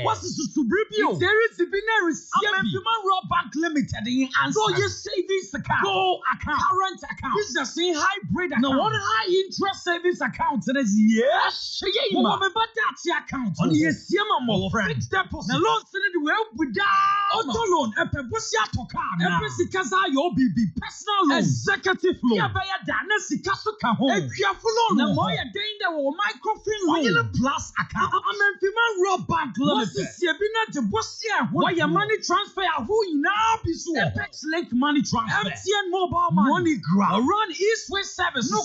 What's the Subribio? There is the binary Fiman Raw Bank Limited. In answer. So you savings account. Go account. Current account. Business in hybrid account. Now, one high interest savings account. And it's yes. Yeah. Well, but that's the account. On yes, Yamamo. Fixed deposit. Now, loans in the well without auto loan. Epebusia Toka. Epesikaza your BB. Personal loan. Executive loan. Yabaya Dana Sikasuka home. Careful loan. Moya danger or microphone loan plus account. I'm Fiman Raw Bank Limited. What's the Bina to Bosia? Why your money transfer? Who you now be so? Apex Link money transfer. MTN mobile money grab. Run East West service. No,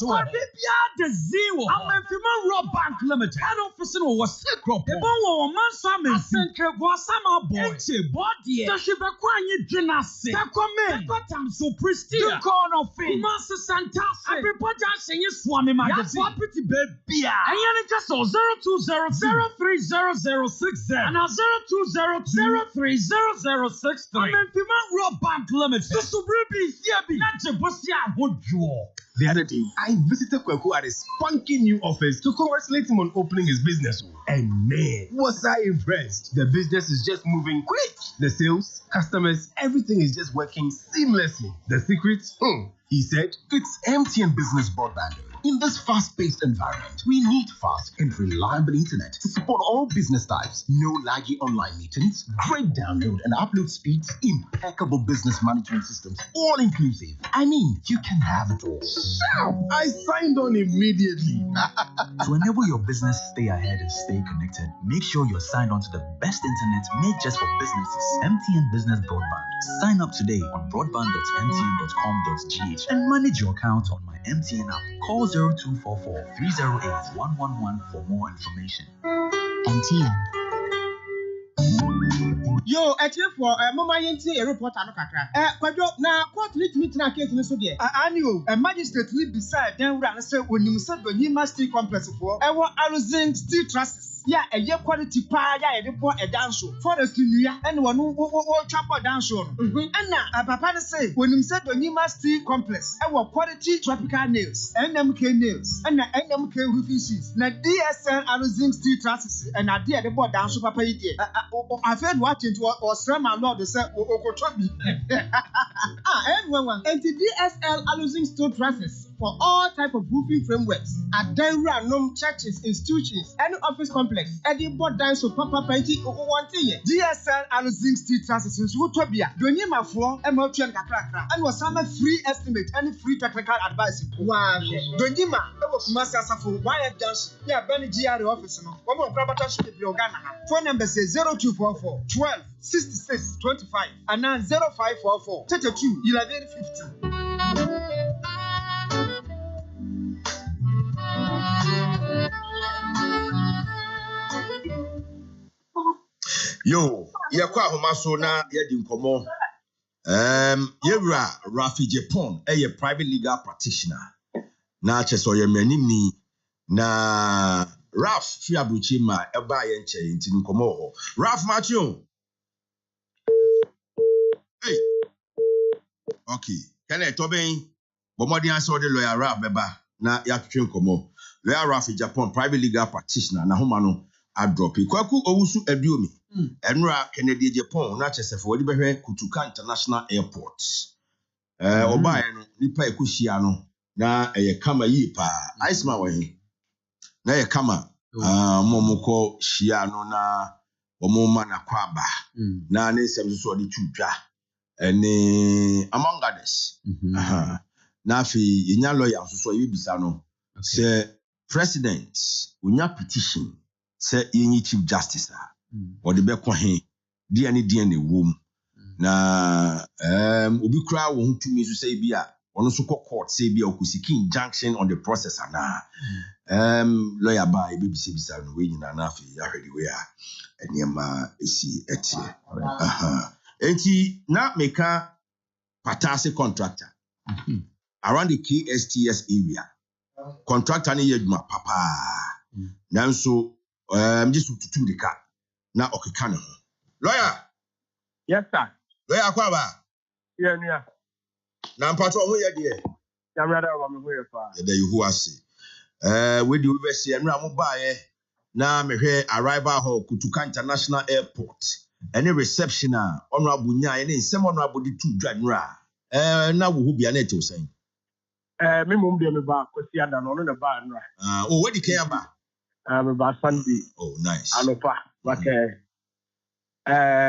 the zero. I'm Fiman Raw Bank Limited. Head office was sacred. The one man summons. Central Guasama boy. Body Aye. Tashibakwanye Jinasi. Takome. Takotam so prestige. The corner of fame. Master Santas. Everybody saying Swami magazine. That's what baby. And you just 020030060 and 020030063. I'm in Pima Rob Bank Limits. So Subribi, Yabi, Najabosia, Woodjaw. The other day, I visited Kokrokoo at his spunky new office to congratulate him on opening his business. And man, was I impressed. The business is just moving quick. The sales, customers, everything is just working seamlessly. The secret? He said, it's MTN Business Broadband. In this fast-paced environment, we need fast and reliable internet to support all business types. No laggy online meetings, great download and upload speeds, impeccable business management systems, all inclusive. I mean, you can have it all. Wow, I signed on immediately. To enable your business stay ahead and stay connected, make sure you're signed on to the best internet made just for businesses. MTN Business Broadband. Sign up today on broadband.mtn.com.gh and manage your account on my MTN app. Call 0244 308 111 for more information. MTN. Yo, actually for mama yenti a report anu kakra. Kwadwo na court meet na case ni so de. Anio, a magistrate we beside den wura na say onim say Donyima Steel Complex for. Ewo Aruzing Steel Trusses. Yeah, a year quality pa ya e report e danso. Forest nuya and wonu wo chapa danso. And papa say onim say Donyima Steel Complex. Ewo quality tropical nails, NMK nails, and NMK roofing sheets. Na DSL Aruzing Steel Trusses and na dey report danso papa yi dey. I've heard what it was my lord they say Okochobi. Everyone. And the DSL Aruzing Steel Trusses for all type of roofing frameworks at Denver, churches, institutions, any office complex. Any board down so papa painting one thing. DSL Aruzing Steel Trusses in Utopia. Donyima for MOT and Kakra and was some free estimate and free technical advice. Wow. Donyima Master Safu Wyatt Dash. Yeah, Benny GR office. No. One more Brabatash phone number says 0244 12 66 25 and now 0544 32 11 50. Yo, yakwa homaso na yedi nkomo. Yewra Rafi Japan, a private legal practitioner. Na cheso ye menim ni na Raf Fiabuchi ma eba ye nche nti nkomo ho. Raf Macho. Hey. Okay. Can I toben? Bomodi answer the lawyer Raf beba na yakwe nkomo. Lawyer Raf Japan, private legal practitioner na homa no adrop. Kwaku owusu adiomi. Enra Kennedy Japan na chesefo wodi behwe Kutuka International Airport. Oba no nipa ekuhia no na eye kama yi pa. Aisma we. Na eye kama momoko hia no na omoma na kwaba. Na ne nsem so odi twudwa. Ene among others. Na afi yenya lawyer so yibisa no. Se president unya petition se yenyi chief justice or the Bekohe, DNA womb. Na obi kura won to me to say bia ono so court say bia okusiki injunction on the process ana lawyer ba e be bisa no we nyina na afi ya hwede we a eniema esi etie enti na meka patase contractor around the KSTS area contractor ne yeduma papa nanso just to the car na okikano lawyer. Yes sir. Lawyer kwaba. Yeah. Na mpato ho ye de. Ya mrada wa me ho ye fa. Ye you who ase. We di we be se enra mo baaye na mehwe arrival hall Kutuka International Airport. Any reception a honorable nya ye ne nsem honorable di tu dwanra. Na wo hu bia na eto sen. Me mum de me ba kwasi ada no no na ba nra. Oh we di kan ba. Me ba Sunday. Oh nice. Alopa. Okay.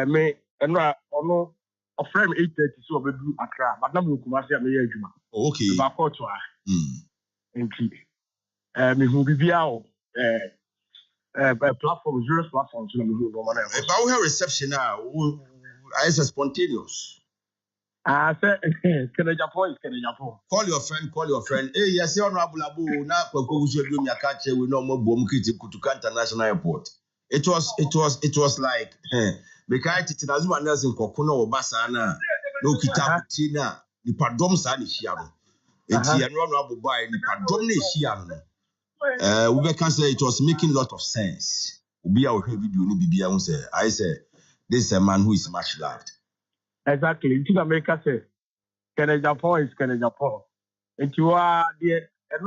Me enra ono ofrem 8:30 so obedu Accra but na me Kumasi me ye adwuma. Oh okay. Ba court wa. Enti me hu bibia o platform zero platform so na me hu no man. Ba wo reception I is spontaneous. Say can I Japan? Call your friend. Hey, yes, honorable Abu na Kokrokoo so do me akache we no mo bom kiti Kutuka International Airport. It was like Because it doesn't want us in Kokono or Basana, no Kitatina, the Padom Sani Shiano. It's here, no buy the Padom Shiano. We can say it was making a lot of sense. Be our video, I say, this is a man who is much loved. Exactly. In America, say, Canada Japan is Canada Japan. And you are the a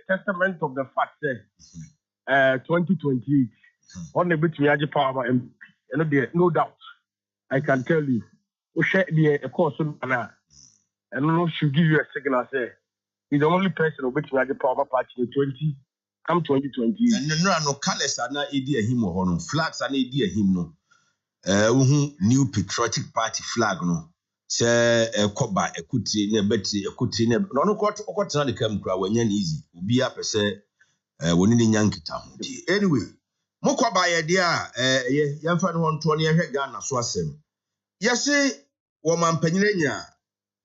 testament of the fact that 2028 on the bit me power and no doubt I can tell you we share the course and no should give you a signal say he's the only person who bit me power party in 2020. And no colors are not idea him or no flags are not idea him no new patriotic party flag no. Say koba ekuti ne beti ekuti ne no kwatena de kam kra wanya easy obi a pese woni ne nyankita ho di anyway mo koba ye de a ye fa no honto ne hwe Ghana so asem yese wo mampanyire nya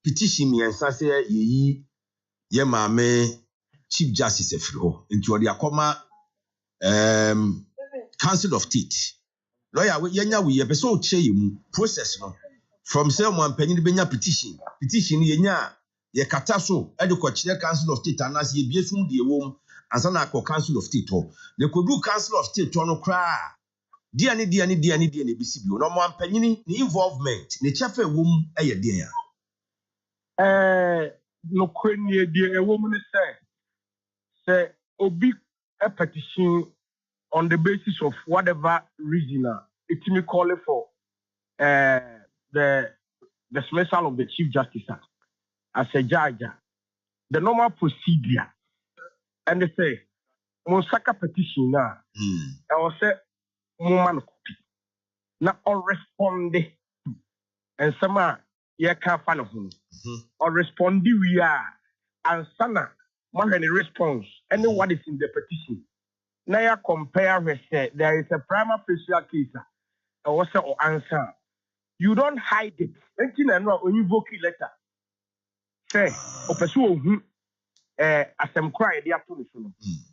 petition miensa se yeyi ye maame chief justice efiri ho nti odi akoma council of state lawyer we yenya we ye pese o che yemu process no from say one penny benya petition yenya ye kata so e de ko kire council of state anas ye biefum de ewom ansa na ko council of state ho le ko du council of state no kra dia ne bisi bi no mo penny ni involvement ne chefe ewom e ye dia no kwenye die ewom ne say obi a petition on the basis of whatever reason it may call it for the dismissal of the Chief Justice as a judge, the normal procedure, and they say, Monsaka petition now, I will say, Moman copy, not all respond, and some ye can't find him, or respond, we are, and Sana, man, any response, and what is in the petition. Now you compare, there is a prima facie case, or answer. You don't hide it. When you vote letter, say,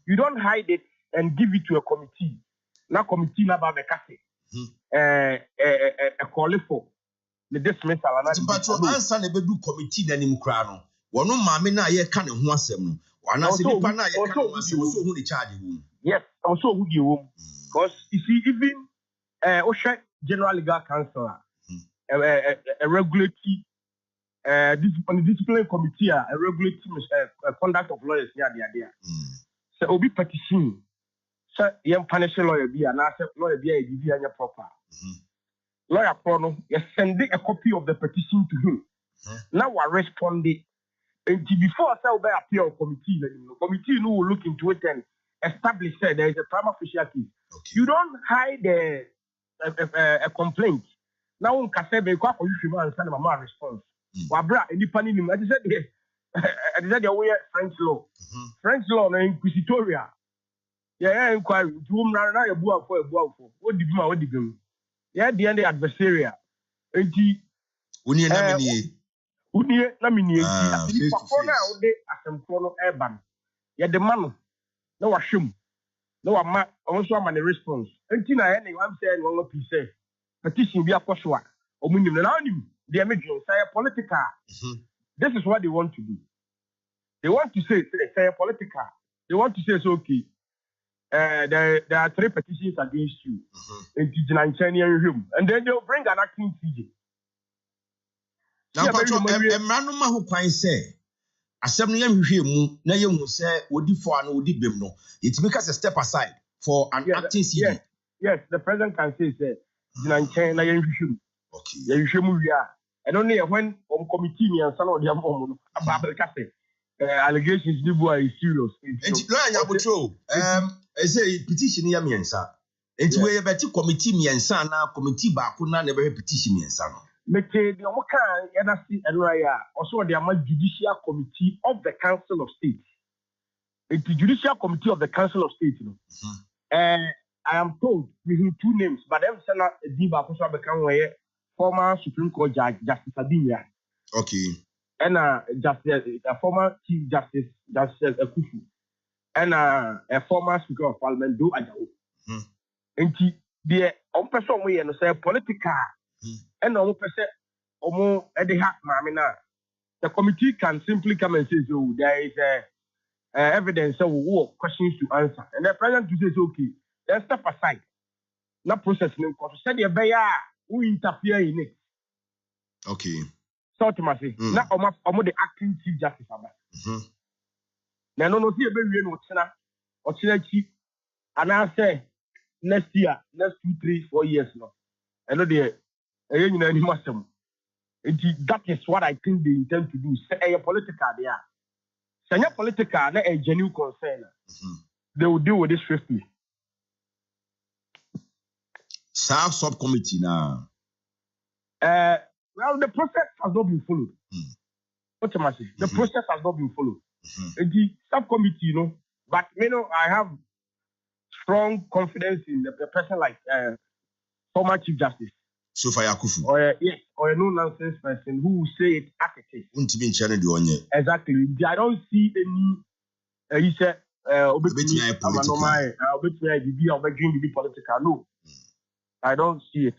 you don't hide it and give it to a committee. Now committee na ba bekase. A call for the dismissal. But your answer never do committee na nim kra no. Wono maame na ye ka ne ho asem no. Wana se nipa na ye ka ne ho asem so hu ne charge wom. Yes, also who the wom. Because you see even Osha General Legal Counsel a regulatory on the disciplinary committee, a regulatory conduct of lawyers there. So obi petition. So young financial lawyer be an asset lawyer be a proper. Lawyer Prono, you sending a copy of the petition to him. Now I responded. And before I say appear on committee, the committee will look into it and establish that there is a prima facie case. You don't hide a complaint. Now on Kasebe, you should understand my response. Wabra, any panini, I said, the French law. French law, inquisitoria. Yeah, inquiry. To whom now a boa for. What did you? Yeah, the end adversarial. Unie namini. Papa de asemkono urban. Yeah, the man. No ashum. No ama. Also am a response. Until I any I'm saying one piece. Petition be a poswa. Omunim na onim. The emergency say political. This is what they want to do. They want to say political. They want to say it's okay. There are 3 petitions against you. And then they'll bring an acting CJ. Now, Emranuma who quite say, Assembly mu na ye say odi for and odi bem no. It makes us a step aside for an acting CJ. Yes, the president can say na ye okay. Ye and only when committee and son of the allegations is serious. I say petition ya miensa. Enti we beti committee miensa na committee ba ko na be petition miensa no. Mete the omoka yana si enraya also the judicial committee of the Council of State. The judicial committee of the Council of State, you know. I am told we have 2 names, but them say na Diba ko so become where former Supreme Court Judge Justice Adinya. Okay. And former Chief Justice Akufu. And a former Speaker of Parliament Do Ajao. the person we say political and person the committee can simply come and say, so there is evidence of questions to answer. And the president to say, okay, let's step aside. Not processing because said who interfere in it. Okay. So to say, now the acting chief justice about. Now no see a baby or chief, and I say next year, next 2, 3, 4 years now. I know the that is what I think they intend to do. Say a political there. Say a political, not a genuine concern. They will deal with this swiftly. Staff subcommittee now. Well, the process has not been followed. What am I saying? The process has not been followed. The subcommittee, but I have strong confidence in the person like former Chief Justice. Sofa Yakufu. Or a no-nonsense person who will say it as it is. Exactly. I don't see any. He said, political. No, I don't see it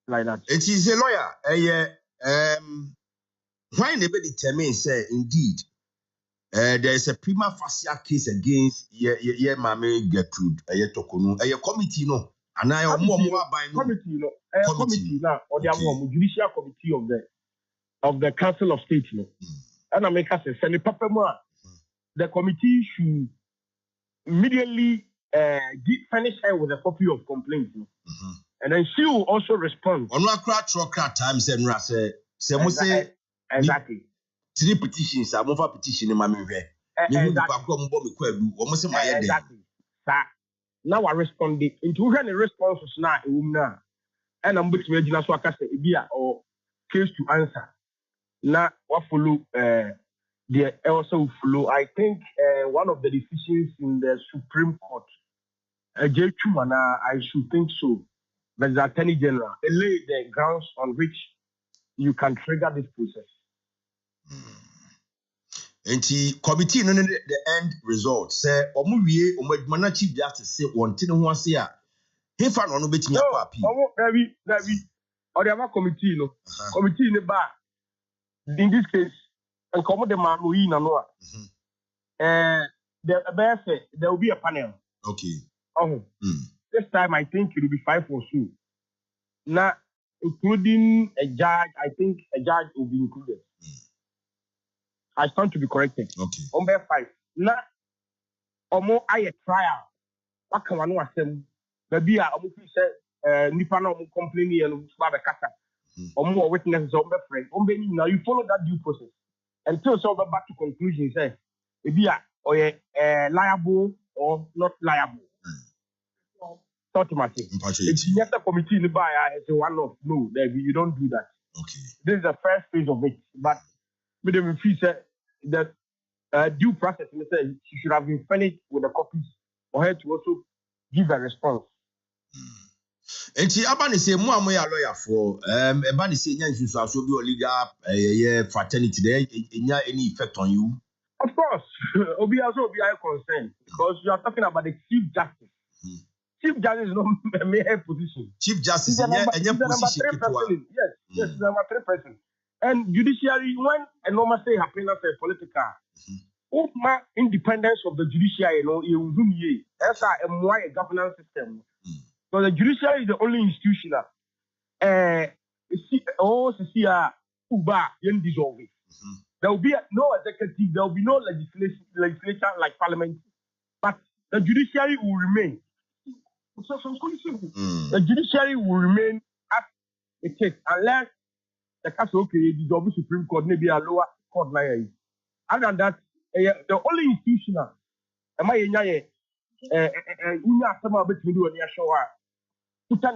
like that. It is a lawyer. Why never determine say indeed there is a prima facie case against ye Mame Gertrude Tokonu committee no and I committee now or the judicial committee of the Council of State and I make us say the committee should immediately furnish her with a copy of complaints and then she will also respond. On what times and say exactly. 3 petitions, I'm over petition in my exactly. Now I respond into any responses now, and I'm between Regina Swaka or case to answer. Now, what follow the also follow. I think one of the decisions in the Supreme Court, I should think so. But the Attorney General laid the grounds on which you can trigger this process. And the committee no the end result say omo Chief Justice say one thing who say he fa no betimi apa api Davi or the committee committee in the bar in this case and come the man we na no there will be a panel. Okay. This time I think it will be 5 or so. Now including a judge, I think a judge will be included. I stand to be corrected. Okay. Number 5. Now, omo aye trial. What can one asem? Maybe omo say nipa na omo complaining and ba be kasa. Omo witnesses omo friend. Now you follow that due process until so back to conclusion say maybe liable or not liable. Not much. It's just a committee in the bar as a one of no, you don't do that. Okay. This is the first phase of it, but with the said that due process, she should have been finished with the copies for her to also give a response. And she abani say mo amoya lawyer for ebani say nya nsusu aso bi legal fraternity there any effect on you? Of course, obi also be concerned because you are talking about the Chief Justice. Chief Justice is not a mere position. Chief Justice is number 3 person. Yes, number 3 person. And judiciary, when a normal say happen as a political, independence of the judiciary, that's a governance system. So the judiciary is the only institution that dissolve it. There will be no executive, there will be no legislature like parliament, but the judiciary will remain. The judiciary will remain as it is unless the case dissolve the Supreme Court, maybe a lower court like other than that, the only institutional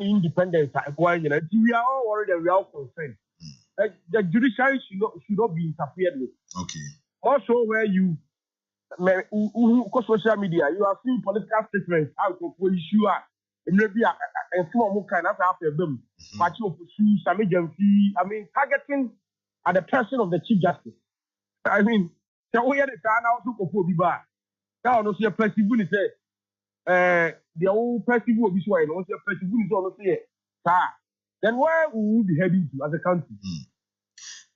independence we are all worried and we are all concerned. The judiciary should not be interfered with. Okay. Also, where you social media, you are seeing political statements out of issue. Maybe a small kind of after them. Party of some agency. I mean, targeting at the person of the Chief Justice. I mean, so we had a time also for Biba. Now, no, see a person who say, the old person will be sure and also a person who is on the then where will we be heading to as a country?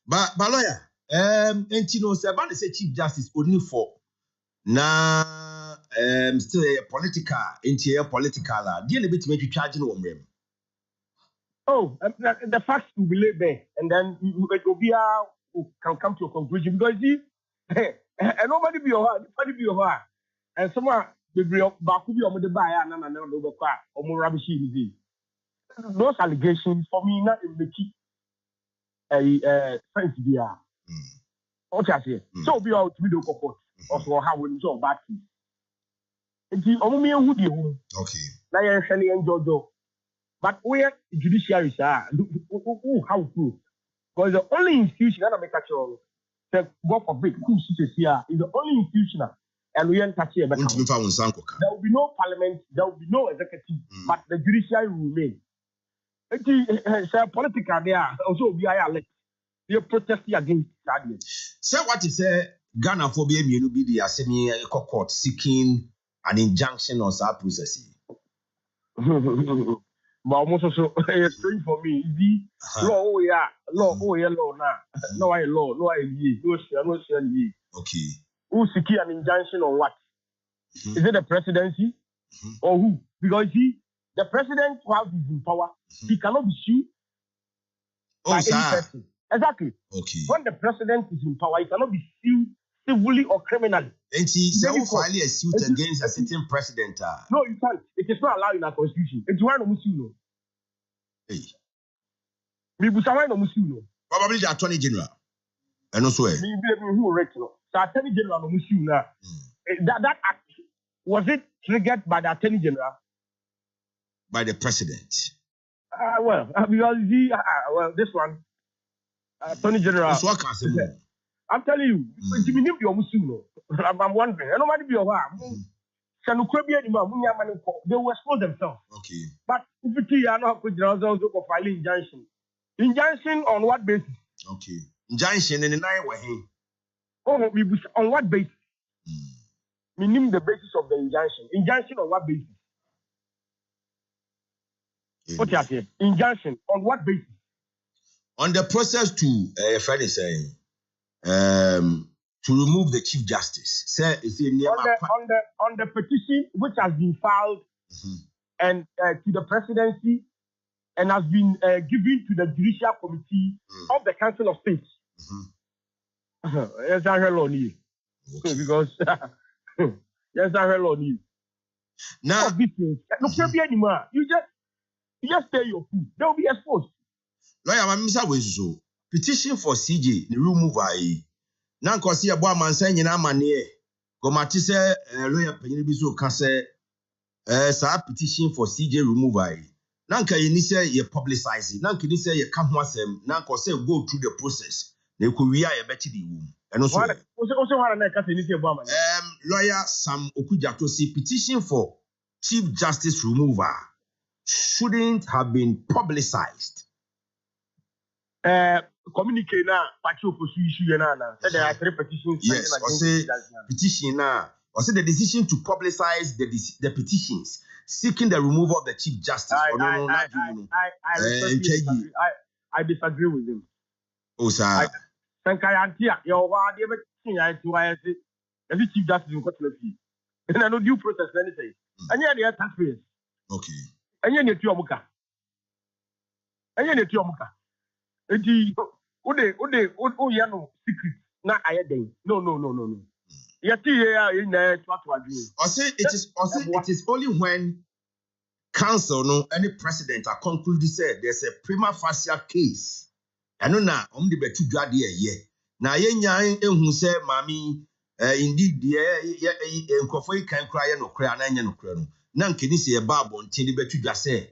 But lawyer, and you know, Sabana say Chief Justice only for now, still a political, into a political, deal a bit to make you charging on them. Oh, the facts will be laid there, and then it will be can come to a conclusion because and nobody be your heart, and someone will be back to be on the buyer and another car or more rubbish. Those allegations for me not in the key a friend to be what I say. So be out with the court or for how we do bad things. It's only who do you okay. Now you're Shelley and Jojo. But where judiciaries are, how true? Because the only institution that make a choice, the God forbid, here is the only institution, and we ain't touching it. There will be no parliament, there will be no executive, but the judiciary will remain. It's political there, also be elect. They protest against that. So what is Ghana for being you be the assembly court seeking an injunction on that process? But almost also it's strange for me. Law, law now. No, I law, no, I ye, no, ye. Okay. Who seeking an injunction on what? Is it the presidency or who? Because the president, while he's in power, he cannot be sued by any person. Exactly. Okay. When the president is in power, he cannot be sued civilly or criminally. And he will file a suit against a certain president. No, you can't. It is not allowed in our constitution. It's one of Musuno. Hey. Probably the attorney general. And also, who the attorney general of Musuna. That act, was it triggered by the attorney general? By the president. Because this one, attorney general. I'm telling you, I'm wondering. Nobody be aware. They will expose themselves. Okay. But if you are not good, also filing injunction. Injunction on what basis? Okay. Injunction in the night way. Oh, on what basis? Meaning the basis of the injunction. Injunction on what basis? What you say? Injunction on what basis? On the process to Fred is saying to remove the Chief Justice. Say on the petition which has been filed and to the presidency and has been given to the judicial committee of the Council of State. Yes, I heard on you. Because yes, I heard on you. Now, no problem anymore. You just pay your food. They will be exposed. Lawyer, Mr. Wezo, petition for CJ, the removal. Now, because here, boy, man, saying, "Na manie." Komati say, lawyer, penny biso can say, sa petition for CJ removal. Now, can you say you publicize it? Now, can you say you come once them? Now, because say go through the process. They could be a better room. And also, lawyer Sam Okujato say petition for Chief Justice removal shouldn't have been publicized. Communicate now, party opposition now. There are 3 petitions. Yes, or say petition now. Or say the decision to publicize the petitions seeking the removal of the Chief Justice. I disagree with him. Oh, sir. Thank you. Your every Chief Justice in court fee. And I know due process anything. And yet they are taxpayers. Okay. And yet you're Muka. And yet you're Muka. And you secret. Not I day. No. Yet in there what to agree. I say it is only when council any president are concluded said there's a prima facie case. I know now the betu dwade ye. Na yenyan ehun say mami indeed nkofo yi kan kra ye no kra na nya no kra no. Na nkeni se e ba abontin de betu dwa say.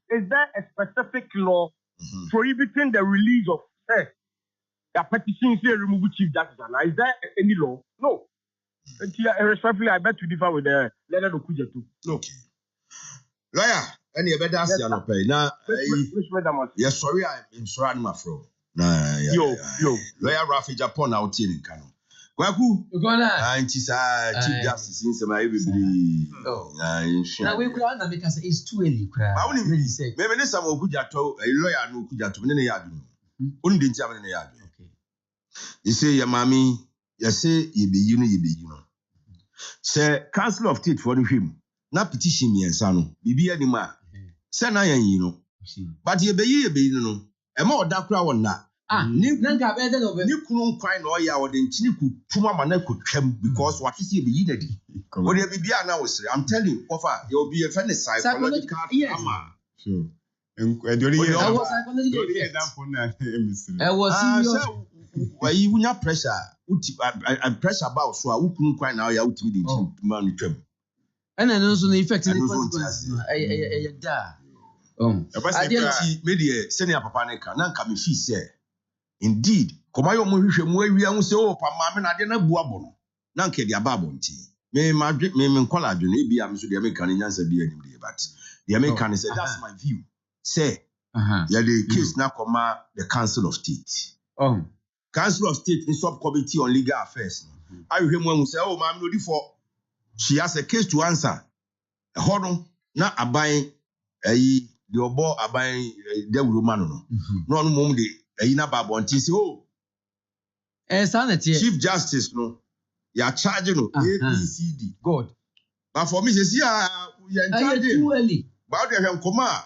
Is there a specific law prohibiting the release of the petitions here remove Chief Justice? Is there any law? No. Respectfully, I bet to differ with the Leonard Okuja too. No. Okay. Lawyer, any better as you pay. Now, yes, sorry, I'm sorry, my friend. Yo. Lawyer Rafi Japan out in Kano. Kwaku. Auntie Chief Justice in some baby. Now we could not because it's too early. I only say, maybe some of Kujato, a lawyer no Kujato, in the yard. Only didn't have in the yard. You say, your mommy, you say, you be, you know. Say, Council of State for him, not petition me and son, be any man. Say, I you know. But you be, you know, a more dark one now. Nanka better than you couldn't find all your Chiniku, Puma Manako Chem because what is he be unity? What you be now, I'm telling you, offer, you'll be a funny psychological. Sure. And I was why you not pressure, and pressure about so I wouldn't quite now, you would be money trim. And I know the effect of the consequences. I didn't see media senior papanica, none come if he said. Indeed, Komayo Murisha Mwe, we say, oh, Pamma, I didn't buabon. None can be a babonti. May Madrid, may collage, maybe I'm so the American answer be anybody, but the American said, that's my view. Say, yeah, the case now come the Council of State. Council of State in subcommittee on legal affairs. I hear one who say, oh, ma'am, no, for she has a case to answer. A horn, not a buying the obo a buying the Romano. No, no, Ina Babonti say, oh, sanity. Chief Justice, no, you are charging no ABCD. God. But for me, says, yeah, you are charging too early. But they have come a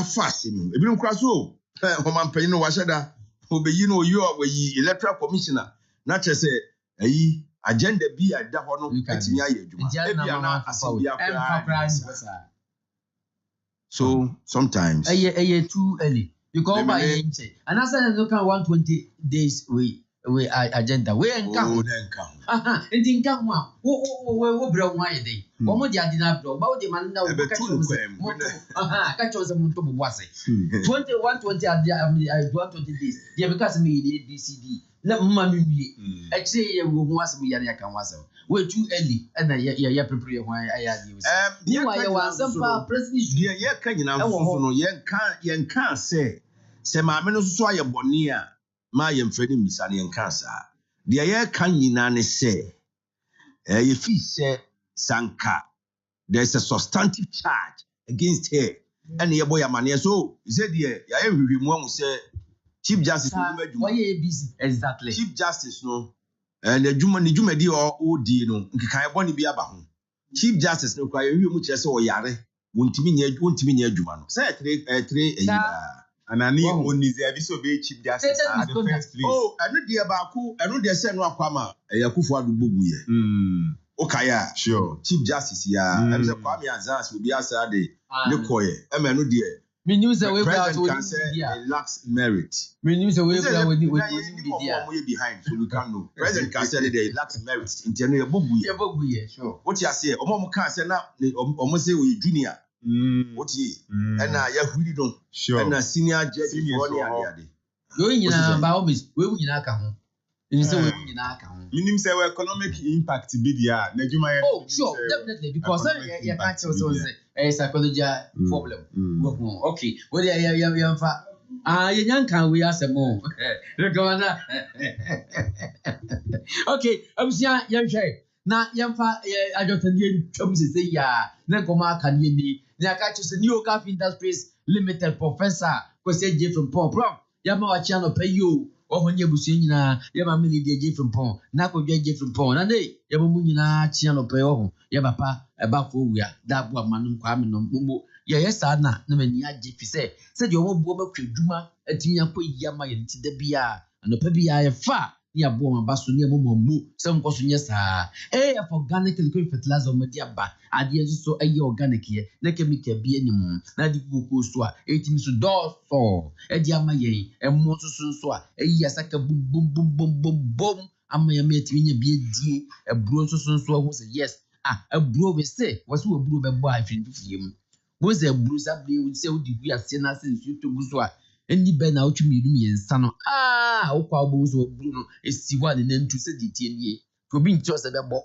fast, you don't cross so. Homan Payno Washada, who be you are where ye electoral commissioner, not just a agenda be a dahono, so sometimes a year too early. You go by and I said, look at 120 days we agenda. We ain't come. It didn't come one. What broke my day? What did I not blow? About the man now. Catch us a month was it? 120 days. Yeah, because me the ABCD. Let mammy be. I say you was me and I can was. We're too early, and I prepare why I had you. You are some president. Yeah, can you now? Yen can't say, my men so I bonia, my friend Missani and cancer. The air can you none say, if he say Sanka, there's a substantive charge against her, and your boy Amania. So, he said, yeah, I am with him one who say, Chief Justice, why ABC exactly? Chief Justice, no. And the Juma di or OD no, Kayaboni be about Chief Justice no cry, you much as or yare, won't mean your Juma. Say 3 and I need only the abyss of Chief Justice at the first place. Oh, I know dear Baku, I know they send no Kwama, a Yakufa Bubuye. Okaya, sure. Chief Justice, yeah, and the Kwame Azaz will be outside the Nicoye, and I know dear. We knew the way can say a lacks merit. We knew the way we behind, so we can know. President can say they lacks merit in general. Bubuye, sure. What you say, Omo can't say now, almost say we junior. What ye? And I really don't. Sure. And a senior judge, going in about Miss, we will not come. Meaning say economic impact be there. Oh, sure, definitely, because you can't also say a psychology problem. Okay, well, young can we ask more? Okay, I'm saying, young shay. Now, young I don't think Chums say, yeah, Nakoma can you Nakachus New Cap Industries Limited Professor, because they from Paul Prom, Yama channel pay you. Or when you busi na yaba mili de from pon na ko je from pon na dey yaba mu nyina chia no pe ho yaba pa eba fo wia da bo amanu kwa me no mo ye yesa na mani age fi se de omo bo makwadwuma atinya ko yama ye nti da bia anopa bia ye fa ni abo ma baso ni mo mu se nko so nyesa organic liquid fertilizer mo dia ba ade so organic ye na chemical bi anim na di koko so a etimi so do so di ama ye emo so a asaka bum ama ye metimi nya bi die eburo so ho say yes eburo we say was we eburo be bo afin fifiem wo say eburo sa bre say odi gu ase na se nsu to gu so a eni be na otwumi rum ye nsa no wo kwa bo so eburo no esi wa ne ntu se di tie nie to bi nti o se be bo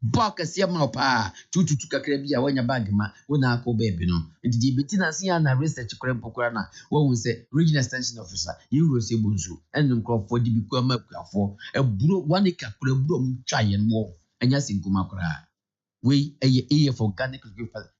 Baka sia ma pa tututu kakra bi a wanya bag ma wona akọ baby no nti di beti na sia na research kora mpokora na wo se regional extension officer yiro se bonsu en nkrofo di bi kwa makuafo eburo one kakra buro mu twaye no anya sinkuma kora we eye for organic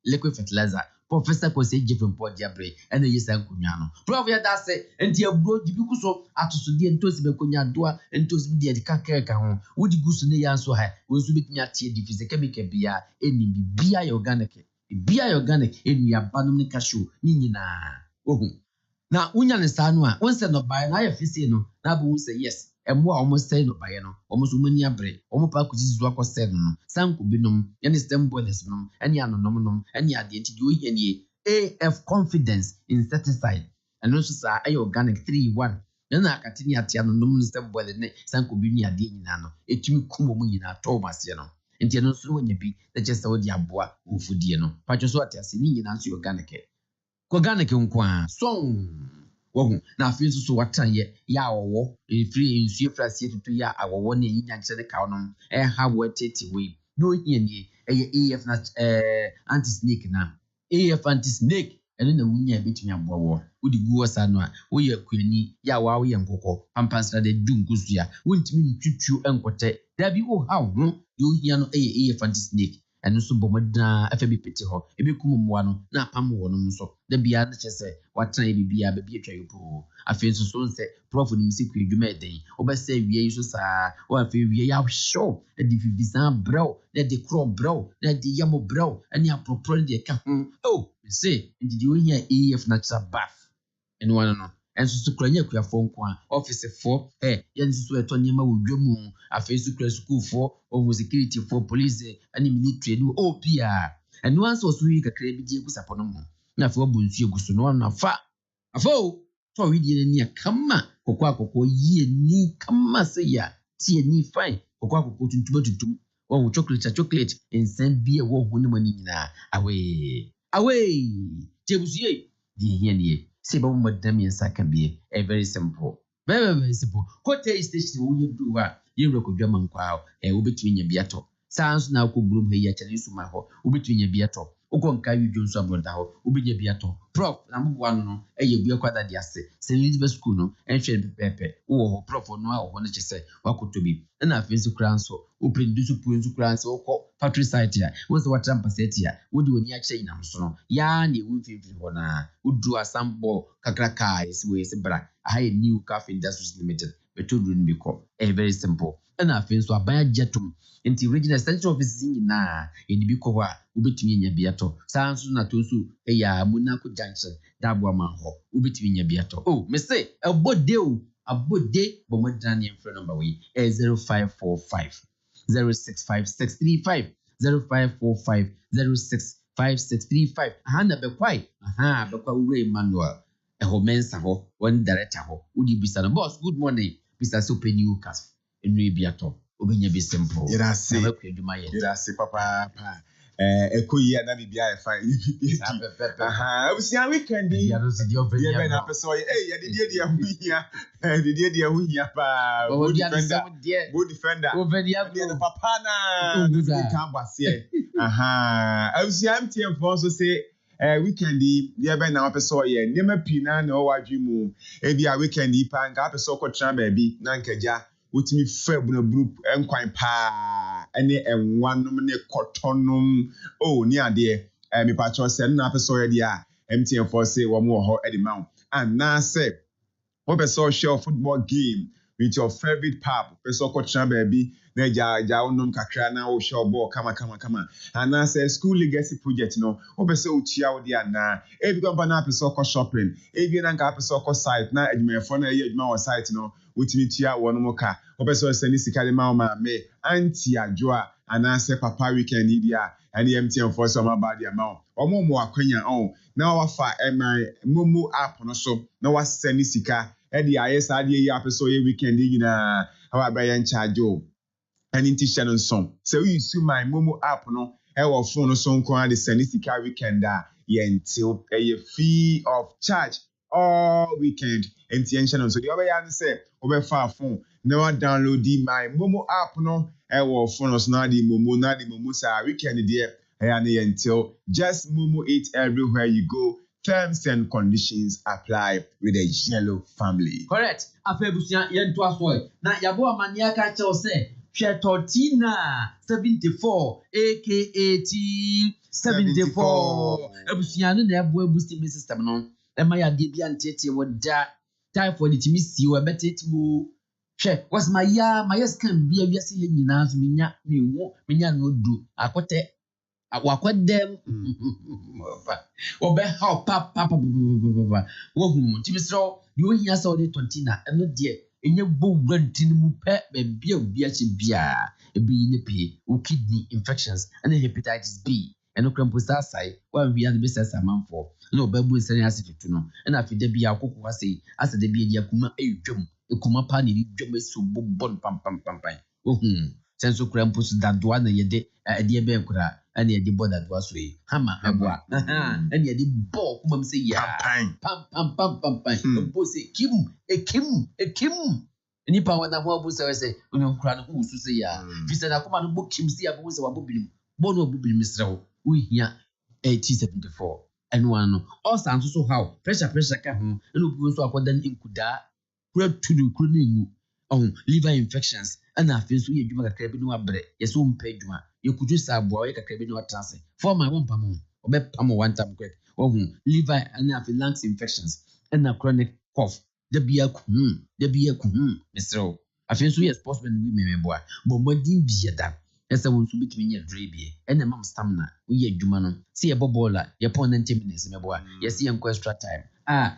liquid fertilizer Professor Kwesi Jefempo Diabre and the Yesan Kunyano. Prof. That say, and dear bro, Dibukuso, Atusudi and Tosi Beconia Dua, and Tosi de Kakaka, would you go to Neyan so high? Was with me at tea, diffuse chemical beer, any beer organic, beer organic, and we are Banum Cashew, Nina. Oh, now Unyan and Sanua, once and not by an eye of Ficino, Nabu say yes. And more almost say no by no, almost umania bre, omopa is wako seven, some could be num, any stem boilers num, any anonominum, any identity ye AF confidence insecticide, and also say a organic 3-1. Then I continue at Yanom stem boiler, some could be near Dinano, a Jimmy Kumumina, Thomas, and Tiano so when you be the just old Yaboa, Ufudiano, Pachoswat as in answer organic. Organic unqua, song. Na afei nso so watan ya awɔwɔ free nsuo frasie tutu ya awɔwɔ na yinya nkyɛ ne kaw no ha wo tete we no hia nie AF na anti snake na AF anti snake ɛno na wunya betumi aboa wo wodi gu wasa no a wo yɛ kwani ya wa wo yɛ nkokɔ pampansra de du nkusua wontimi ntwitwu enkote da bi wo ha ho yo hia no AF anti snake ɛno so bomada afa bi pete hɔ ebekum mmoa no na apam wɔ no nso da bia na kyɛ sɛ watran bibia ba bi atwa yopo afei nso so nsɛ prof nim sɛ ku adwuma ɛden wobɛsɛ wie yi so saa wo afei wie ya show de fifisa brɛw na de kro brɛw na de yamo brɛw ani apropro de ka ho oh say ndi di ohia AF natural bath ɛno wana no enso so kura nya kuafo nko a office fo yɛn nso so ɛtɔ nneɛma wɔ dwamu afei so kura school fo o security fo police ani military no opia ɛno anso so yi kakra bi die kusapo no mo na afei wabu nsu eguso no na fa afo to wi die ni akama kokɔ akokɔ yie ni kama se ya tie ni fine kokɔ akokɔ tuntum wo chocolate nsan bi wo ho ne mani nyina away jebusie die hia nie say ba mo dam yensa kan be very simple very simple hotel station wo ye du wa ye rekodwa mankwa wo betumi nya biato sans na ko burum he ya chale su ma ho wo betumi nya biato uko nka wi nso abronda ho wo benya biato prof na mo bua no ye bua kwada de ase St. Elizabeth school no enhwe pepe wo ho prof no a ho ne chese wakoto bi na afensu kra nso wo produce pu nso kra nso wo factory site ya wo se watrampa site ya wo di oni ache ina so no ya na ewu mfimfini ho na wo du asambo kakraka esi we se bra a new cafe industries limited metodu no biko very simple na afensu abaya jetum nti regional extension office nyina eni biko ho a ubetumi nya biato sanso na tosu ya munako junction dabo amanho ubetumi nya biato oh me say abode bomodran ye phone number we 0545 065635 0545 065635 hana bekwai bekwa ure Emmanuel eho mensa ho one director ho udi bisa no boss good morning bisa super new cast enu biato obenya bi simple yerase papa ekoyi na bibia e fine abusia weekend ya be na person ya de dia huhia pa good defender the papa na the cambasie abusia mtm for so say weekend ya be na person ya nema pina na o wadwimu e bia weekend pa nka person ko tra ba bi na nkaja wotimi fa bunaburu enkwan pa ene enwanom ne kotonom ni ade me pa cho se na peso ye dia MTN for say wo mo ho e di ma and na say wo peso share football game with your favorite pub peso ko tran ba bi na ja onom kakra na wo share ball kama and na say school legacy project no wo peso utia wo dia na e bi kompa na peso ko shopping e bi na nka peso ko site na adwumefo na ye adwuma wo site no wotimi tia wono mo ka opeso send sikale ma me anti adwoa anase papa weekend dia and MTN for some about the amount omo mo akwanya na wa fa momo app no so na wa send sika e dia yesa de yi apeso ye weekend nyina how ba yan charge o and inti channel some so you use my momo app no e wo phone so nko ade send sika weekend a ye until a fee of charge all weekend. And the so the other yan say, over far phone, never download my Momo app no. I will phone us na the Momo sa weekend dear. Until just Momo it everywhere you go. Terms and conditions apply with the Yellow family. Correct. Afebusia yen to asoy. Na yabo amania ka che say. Shetortina 74 aka T74. Ebusia no na ebo boosting system no. E ma ya de bia ntete wo da typhoid timi si wo betete wo. Hwe was my scan bia bia se yen nyina so menya no du akote wakwadem obe how papa wo hu tibisro yo hia se ode tontina eno de enye bo rantin mu pe be bia obi a che bia ebi ne pe o kidney infections and hepatitis B eno krampo sasai wa wi an be sasa manfo no babu nsani asitutu no na afide bia akoko ase de bia dia kuma edwam ekuma pa ne dwam esu bobon pam wo hu senso krampo da doa na yede de be kura and ye did that was way. Hammer, and ye did ball, come say, ya, pam, say, Kim. Any power that one was say, when you cry, who to say, ya. If you said, I come and book him, see, I was a bubble, Bono bubble, Mr. We here 1874. And one, all sounds so how pressure come home, and who so according in Kuda, where to do cleaning. Liver infections and I feel so you make a crabby no abre, yes, pay you. You could use a boy a crabby no transit for my one pamo, or bet pamo one time quick. Liver and I feel lungs infections and a chronic cough. The beer, Mr. I feel so yes, possible women, boy, but more dim be that. As I want to between your drabby and a mum stamina, we ye Jumano, see a bobola, your pon and 10 minutes, my boy, yes, young extra time.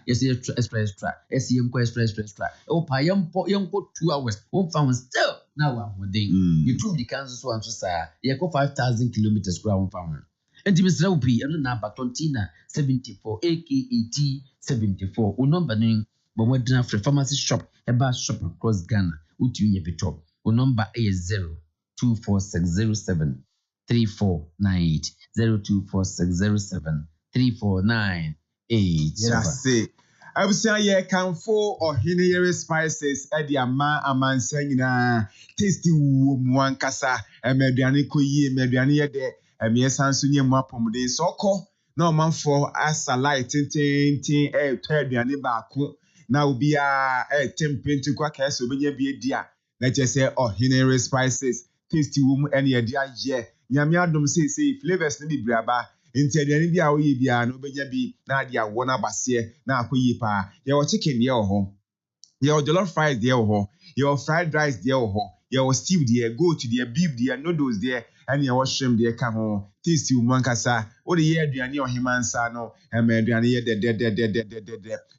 Yes, extra. Yes, young extra. Oh, young 2 hours. 1 pound still. Now, I'm within. You took the Kansas one to say, you go 5,000 kilometers ground pound. And Mr. Opie, and number Tontina 74, aka 74. O number name, but what dinner for pharmacy shop, a bar shop across Ghana, with you in top. O number is 024607 3498 024607 3498. Yes, I was saying, yeah, can for or Hinere spices, Eddie Aman saying, tasty one cassa, and Mediani Koye, Mediani de, and me Sansunia Mapom de Soko, no man for as a light, tin, Terdiani Baku, now be a tempting to quack as so be a dear. Let us say, oh, Hinere spices, tasty woman, any idea, yeah, Yamiadum say, flavors need braba. Inti ade ni bia wo yi bia no benya bi na ade awo na base na akoyi pa ye wo chicken de ho ye wo jollof fries de ho ye wo fried rice de ho ye wo stew de goat de beef de noodles de and ye wo shrimp de ka ho tasty wo mankasa wo de ye aduane ohemansa no aduane ye de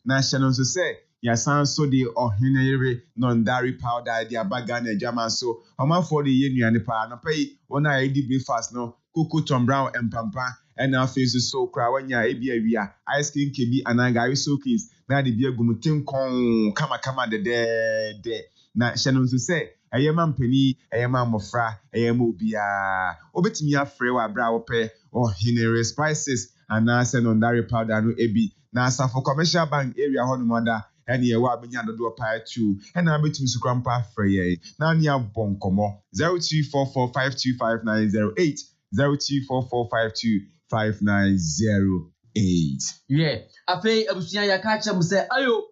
na hye so say ya san so de ohenere non-dairy powder de abaga na jama so omafo de ye nuane pa no pay wona ye di breakfast no Cocoa Tom Brown and Pampa and our faces so cry when ya ebia ice cream kebi ananga so kids na de bia gumutin kon kama de na Shannon to say ayema mpani ayema mofra ayema obia obetimi afre wa bra wo pe or Hinere spices and na non-dairy powder no ebi na for commercial bank area ho no mother and ye wa benya dodo pa 2 and na betimi su krampa afre ye na nia bonkomo 0244525908 0244525908. Yeah, afe abusuya ya ka cha mu say ayo.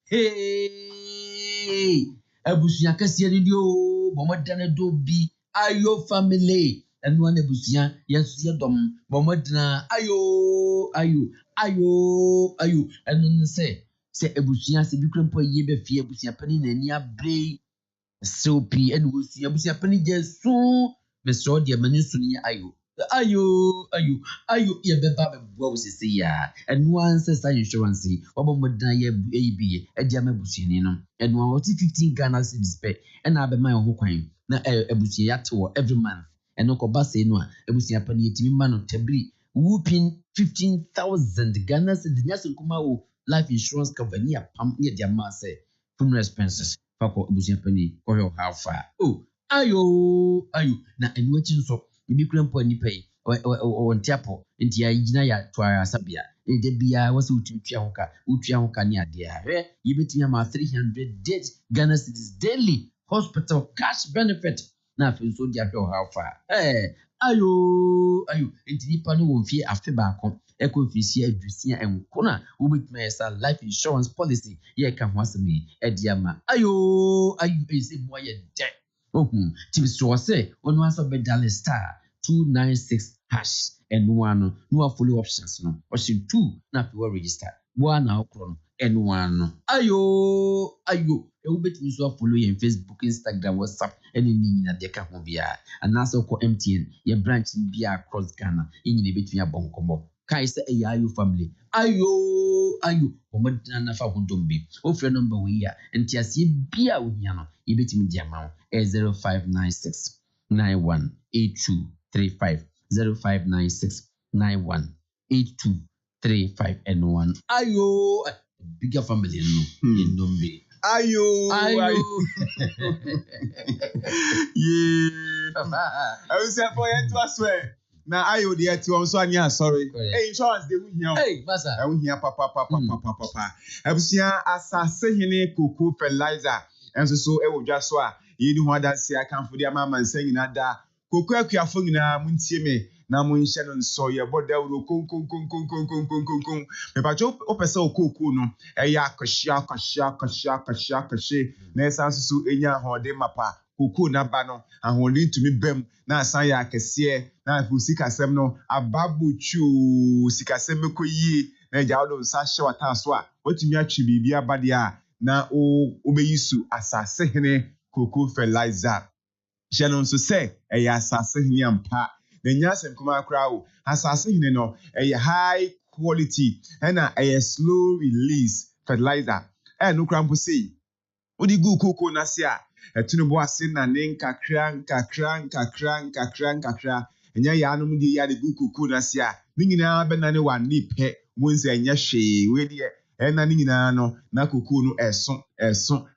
Hey, abusuya ka sie dio bomodana do bi ayo family. And one abusuya yes ye dom bomodana ayo. And no say abusuya se bi krempo ye be fie abusuya pani na ni abre. So pi and abusuya pani jesu. Mr. Odia Manusuni ayo, ye beba bo se ya, and one says insurance, Obama ye AB, a Jamabusin, and 150 Ghana cedis pay, and I be my own coin, na ebusiato every month, and no cobase no, ebusia pani man of Tabri, whooping 15,000 Ghana cedis Kumao life insurance company, pump near Jamase, funeral expenses, Paco ebusia pani, or how far. Oh. Ayo, na enwechin so ibi krampo ni pay on tiapo nti ya gyina ya twara sabia de bia wose utua hoka ne ade a yebetumi ma 300 Ghana cedis daily hospital cash benefit na afi so dia hwe how far ayo nti nipa no wo fie afi baako ekonfisi adusia enkona wobetumi esa life insurance policy ye ka ho asemi ediama ayo ese moye de tibi so say onu asa bedal star 296 hash and one no follow options no or 2 na fi register one na okro no and one ayo wobetumi so follow your Facebook, Instagram, WhatsApp any nyina de ka ho bia anasa ko MTN your branch bia across Ghana nyina betumi abonkombo kai say ayo family ayo omodina na fa hundombi ofre number we ya entiasie bia wohia no yebetumi di ama 0596 918235 0596918235 and 1 ayo bigger family no nombe ayo I was say for you to swear na ayo de eti on so anya sorry insurance de hu hia masa hu hia papa abusia asase hene Kokrokoo fertilizer enso so e wodwa so a yedi ho adanse akanfo de ama mansa nyina da Kokrokoo akuafo nyina muntie me na munhye no nso ye boda wuro kon me bacho opese Kokrokoo no eya akohia na esanso so enya hode mapa Kokrokoo na ba no aholi ntumi bam na asan ya akese na afu sikasem no ababuchu sikasem mekoyie na jawodo nsa hye wata so a otumi atwe bibia bade a na obeyisu asase hene Kokrokoo fertilizer Shannon nso say eya asase hene ampa na nyasem kuma akra o asase hene no eya high quality na eya slow release fertilizer no krampo say odi gu Kokrokoo na se a etunubo ase na ne nkakra enya ya anum di ya de gu Kokrokoo na se a ni nyina be na ne wa nipe wonse enya hwe we de na ni nyina no na Kokrokoo no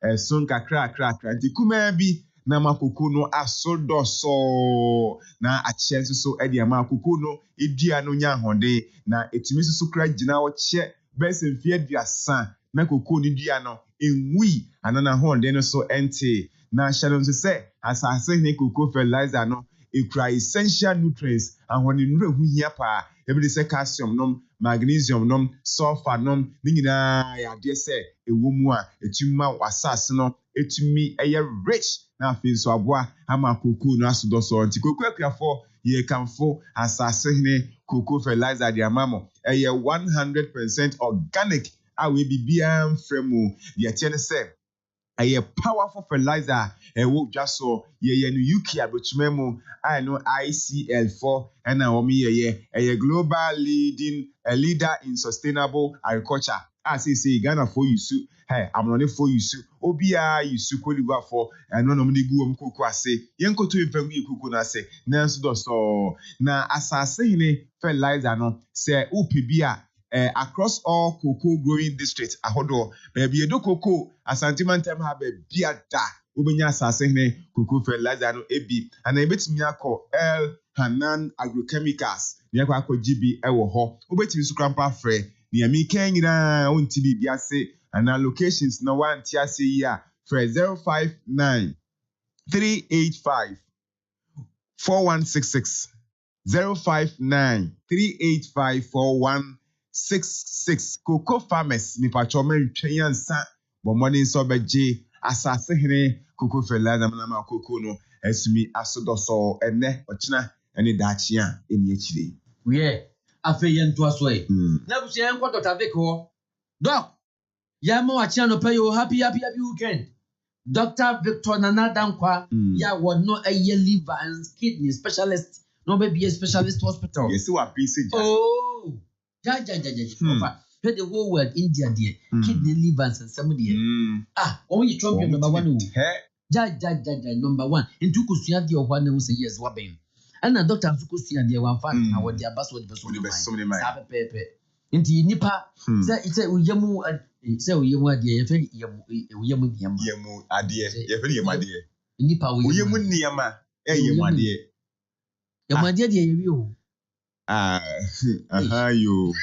eson kakra nti kuma bi na Kokrokoo no asodoso na achenso so e de ma Kokrokoo no edua no nya honde na etimi so kra gina wo che besen fie duasa na Kokrokoo ni dua no enwi anana honde no so ente na Shannon say asase ne Kokrokoo fertilizer no ekura essential nutrients ahoni nure hu hia pa ebi say calcium nom magnesium nom sulfur nom ni nyina ya de say ewomu a etumma wasase no etumi eye rich na afi so aboa ama Kokrokoo no asodoso nti Kokrokoo akuafo ye kanfo asase ne Kokrokoo fertilizer de amamo eye 100% organic a we bibia mfremu ye tiene say a powerful fertilizer wo dwaso ye no UK abotumemu I know ICL4 and omi ye a global leader in sustainable agriculture as say Ghana for you I'm running for you obia you koliwa for and no me gu Kokrokoo ase yenkoto ifengu Kokrokoo na ase nanso do so na asase ne fertilizer no say upibia across all cocoa growing districts ahodo baby edo Kokrokoo asantiman time ha be biada obenya asase ne Kokrokoo fertilizer no ebi ana ebetimi akọ El Hanan Agrochemicals ne akọ GB ewo ho obetimi sukrampa frɛ ne ami kan nyina onti bi ase ana locations na one ti ase yi a frɛ 059 385 4166 059 385 4166 Kokrokoo farmers ni pacho men twenyansa bo morning so beje asase hene Kokrokoo fertilizer na Kokrokoo no esumi asodoso ene ochina ene dachi a eni achire we afa yento aso e na busi en ko Dr. Vic ho doc ya mo achia no pay you happy weekend Dr. Victor Nana Dankwa ya would no a liver and kidney specialist no be a specialist hospital yes we are busy ja for the whole world India there kidney liver and some there you champion number 1 ja number 1 into kusia there one who say yes what ben and Dr. Zukusia there one fact na what their best what the best pepe inti nipa say uyemu say uyemu ade ye fe uyemu niam yemu ade ye fe yemu ade nipa uyemu niam yemu ade de ye wi o You.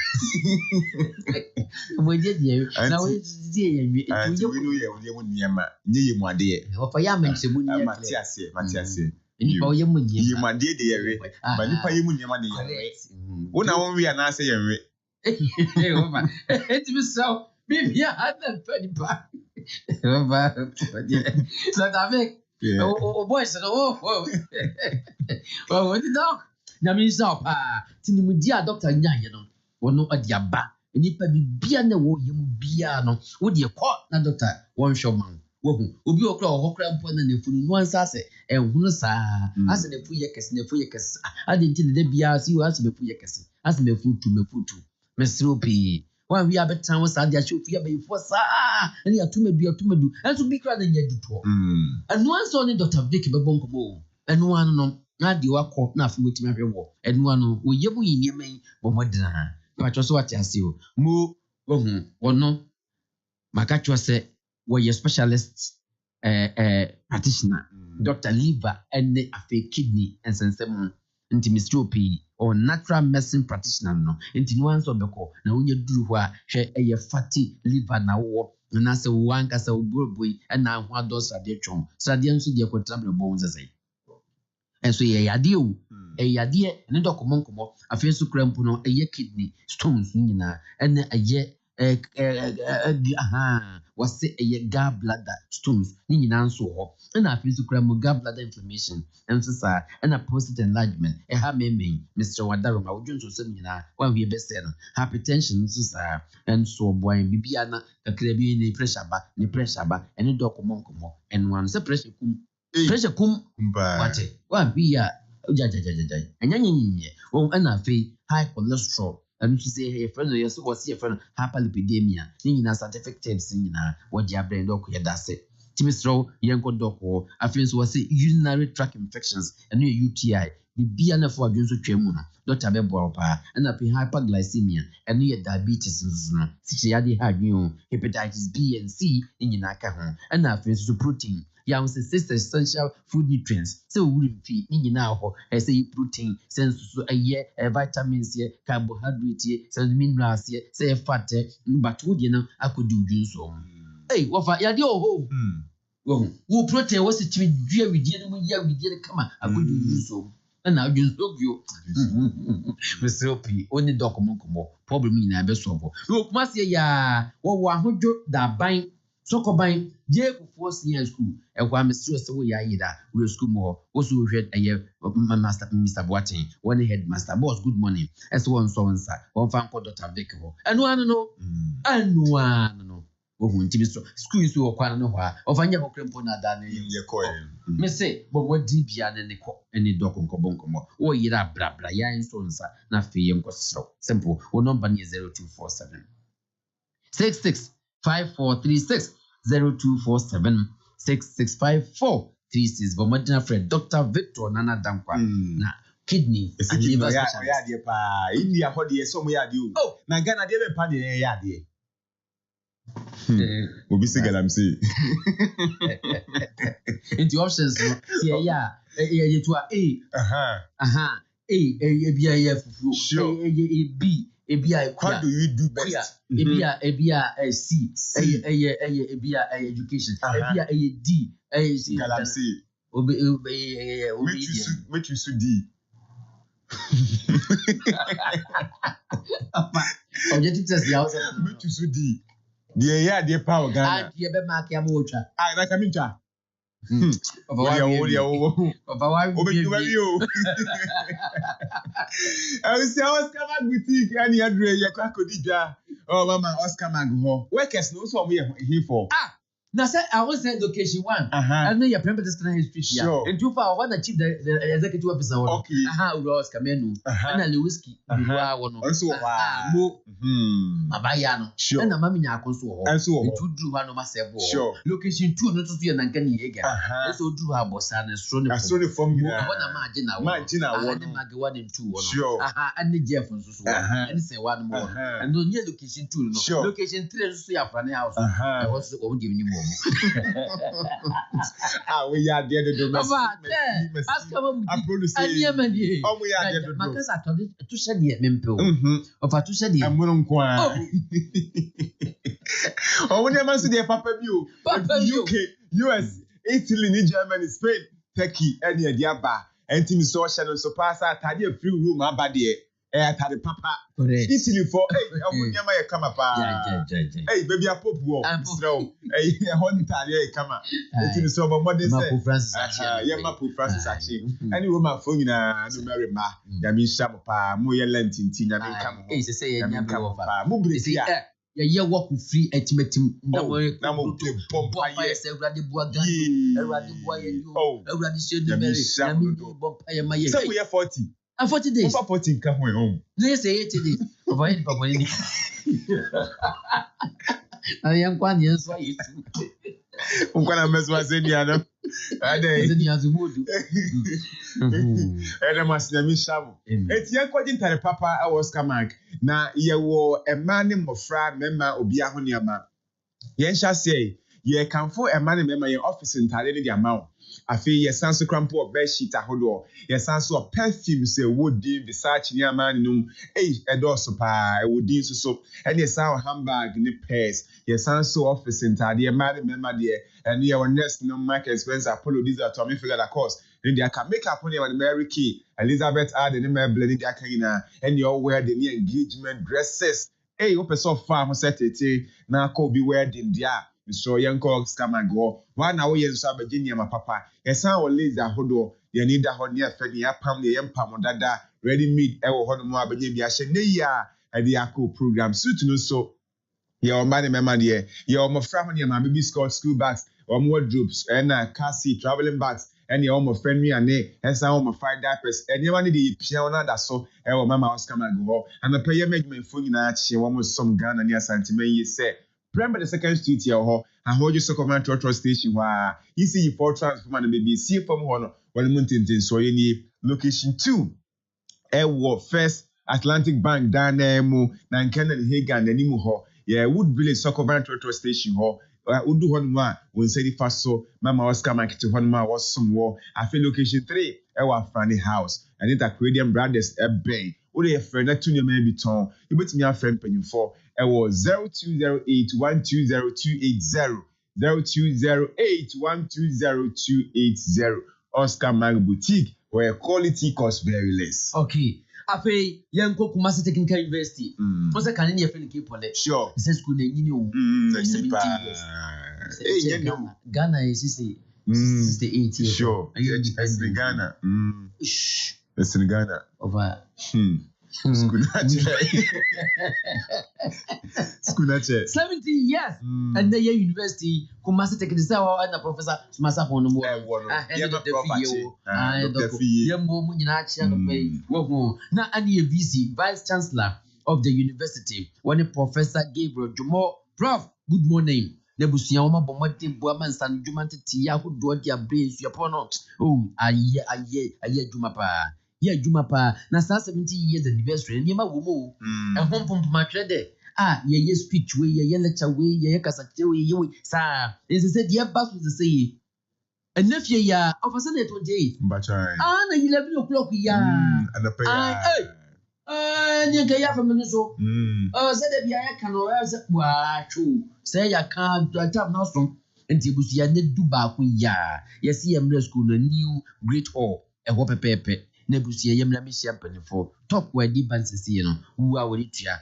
We did you. Now it's dear. We know you wouldn't yama. You, my dear. Of a yaman, she wouldn't. Matthias. You, my dear, but you pay him money. When I won't be an answer, it was so. Maybe I had that penny back. So I make. Oh, boys, oh, what the dog? Now, Miss Up, Tinimudia, Doctor Nyan, or no at Yaba, and if I be Biana, you Biano, would you call na doctor, one showman? Would be a claw, or cramp on the food once I say, and who knows, as in a Fuyakas, and a Fuyakas. I didn't tell the BRC, you ask me Fuyakas, as me food to me food to Miss Rupi. When we have a town, Sadia should fear before, and you are to me be a to me do, and to be crying yet to talk. And once only Dr. Vicky Babonko, and one no. Na di wako na afi wetima hwewo enu ano wo yemu yinyeme bo modena pa twoso ati ase o mu wono maka twose wo ye specialist practitioner doctor liver and afi kidney ensensem nti mistropi or natural medicine practitioner no nti no anso beko na wonye duru ho a hwe eye fatty liver na wo na se wo anka se oboroboi na ho ados ade twon sade nso de kotrable bo nzesai. And so, yadi o, yadi, and the document, a face to cramp on a kidney, stones, and a ye, was say a gallbladder, stones, Nina so, and I feel to cram gallbladder inflammation, and society, and a post enlargement, a hammy, Mr. Wadarum, our Jones or seminar, one we best sell, hypertension, society, and so boy, Bibiana, a Caribbean pressure bar, and a document, and one separation. Pressure kum wate one be jajajaja and ana fe high cholesterol and she say hey friend yes was your friend hyperlipidemia nina scientific terms nina what ya brain doc ya dase timistro yanko doc wo afin so was urinary tract infections and UTI bibia na fo adwonso twemu no doctor be bo pa and api hyperglycemia and diabetes no si ya de hadwon hepatitis B and C nina ka ho and afin so protein ya say six essential food nutrients so we feed ni nyina ho say protein sense so aye vitamins ye carbohydrates ye sense minerals ye say fat but wo de no akodi udwunso hey wofa ya de ho wo protein wo se timi dua widie no ya widie kama akodi udwunso na udwunso gyo mesopi oni document komo problem ni na be solve no kuma se ya wo ahodwo da ban Sokoban, Jay for senior school, and one Mr. Yida, will school more, also read a year master Mr. Boating, one headmaster, boss, good morning, as one so and sir, one fan called Dr. Vicavo, and one no, who school is to acquire no while, of a young crampona than in your coin. May say, but what deep yan any dog on Coboncomo, or Yida blah blah, yan so and sir, not fee so simple, or number 0247 66 5436 0247 665436 Bomodina Fred Dr. Victor Nana Dankwa na kidney and liver specialist. India for the somewhere you. Oh, na Ghana dey be pa dey ya dey. Obi sigel am say. Into options here ya to A. A bia fufu. Sure. B how do you do best? C. Education. D. Galamsey. Make you so D. Objective test ya also. Make you so D. The power Ghana. Be mark ya mocha. Na kamincha. Papa I will say Oscar Mag boutique and you address your Kakodija. Oh, Mama Oscar Mag ho. Workers no so we here for. Now, say I was at location 1. And then your premises can history. Sure. And 2 far one achieve the executive officer. Okay. Ross Camenu. And a whiskey. Also, Abayano. Sure. And a mamma consul. And so, 2 drew one of myself. Sure. Location 2 not to see an uncanny egg. Also, drew her boss and strong. I saw the from you. What imagine I want to 1 and 2. Sure. And the Jeffersons. And say 1 more. And no near location 2. Sure. Location 3 is a funny house. I was giving you more. Ah, we are there to do Papa, ask him. I produce. Oh, we are there to do. Because I told it to shed the mempo. Of a to shed the Amunum Kwa. Oh, when you must see the Papa View, UK, US, Italy, Germany, Spain, Turkey, any idea bar, and Tim Social and so pass out, had a free room, about the air, had a papa. Italy for, hey, I wouldn't come up. Hey, baby, a pop war. So, hey, a home Italia, come up. It's so what they say. Francis, Yamapu Francis, actually. Any woman for you, no marry ma, Yamin Shamapa, Moya Lentin, Tina, come. Is to say, Mubri. Yeah, walk free estimating. Now, pump by everybody boy, everybody should be my year. So we are 40. I'm 40 days. Over 14 come home. They say 80 days. Avoid Papa. I am one years why you. I'm gonna mess with Zeniano. It's young quadrin papa. I was coming. Now, you were a man in Mofra, member of Biahoniama. Yen shall say, ye can for a man in memory office in Tallinn, the amount. I feel your sans crampo bed sheet a hodor. Your sans of perfume say would deem the search near man num. A door sopa, I would deem so. And your sound handbag in the pairs. Your sans so office in Tallinn, madam, member dear. And your nest no market expense Apollo diesel to me figure the cost. Then they can make up on you Mary Key, Elizabeth add the name blending the Akina, and you wear the new engagement dresses. Hey, open so far, set it. Now, could be wearing the so young cogs come and go. 1 hour years of Virginia, my papa. Yes, I will leave the hodo. You need the honey, Fanny, a pound, the empire, dada, ready meat, ever honor, but maybe I should near a diaco program. Suit no so. Your money, my dear. Your my family, my baby Scott school bags, or wardrobes, and a car seat, traveling bags, and your my friend me and and some of my 5 diapers, and you want the piano that so, and mama was come and go. And the player make me phone in a she almost some gun and near sentiment, you say. Remember the second street here, and hold your Socoman Trotro station where you see 4 transformer and baby see from one mountain so you need location 2. First Atlantic Bank down there, Nankan and Hagan and Nimu. Yeah, Wood Village Socoman Trotro station hall. Would do one more when said it fast so Mama was coming to one more was some war. I feel location 3, our Franny house, and it Aquarium Brothers a bay. Would a friend that to your maybe tone, you put me a friend penny for. It was 0208-120-280, 0208-120-280. Oscar Mag Boutique, where quality costs very less. Okay. I pay young Kumasi Technical University. What's a Canadian friend keep on it? Sure. It says good name, you know. 17 years. Ghana is 68 years. Sure. It's in Ghana. It's in Ghana. Over. Schoolache. 70 years. And the university, Kumasi Technical and the professor Smasa Honomo. Now, any VC, Vice Chancellor of the university, when Professor Gabriel Jumo, Prof, good morning. Nebusiama Bomati Boman San Jumante Tia, who do their brains, your ponot. Oh, aye, Jumapa. Yeah, Jumapa, Nasa 70 years anniversary, and Yama Wumo, a home pump my credit. Ah, ye speech way, ye lecture way, ye casatewe, ye, sir. As I said, ye bus was the say. And if ye ya, of a Sunday 28. But I. 11 o'clock, ya. And the pay. Nigga from Minnesota. Said I can or true. Say I can't tap no strong. And Tibusia did do back with ya. Yes, ye school a new great hall, a whopper pepe. Nebusia yamla champagne for top where the bands who are with it here.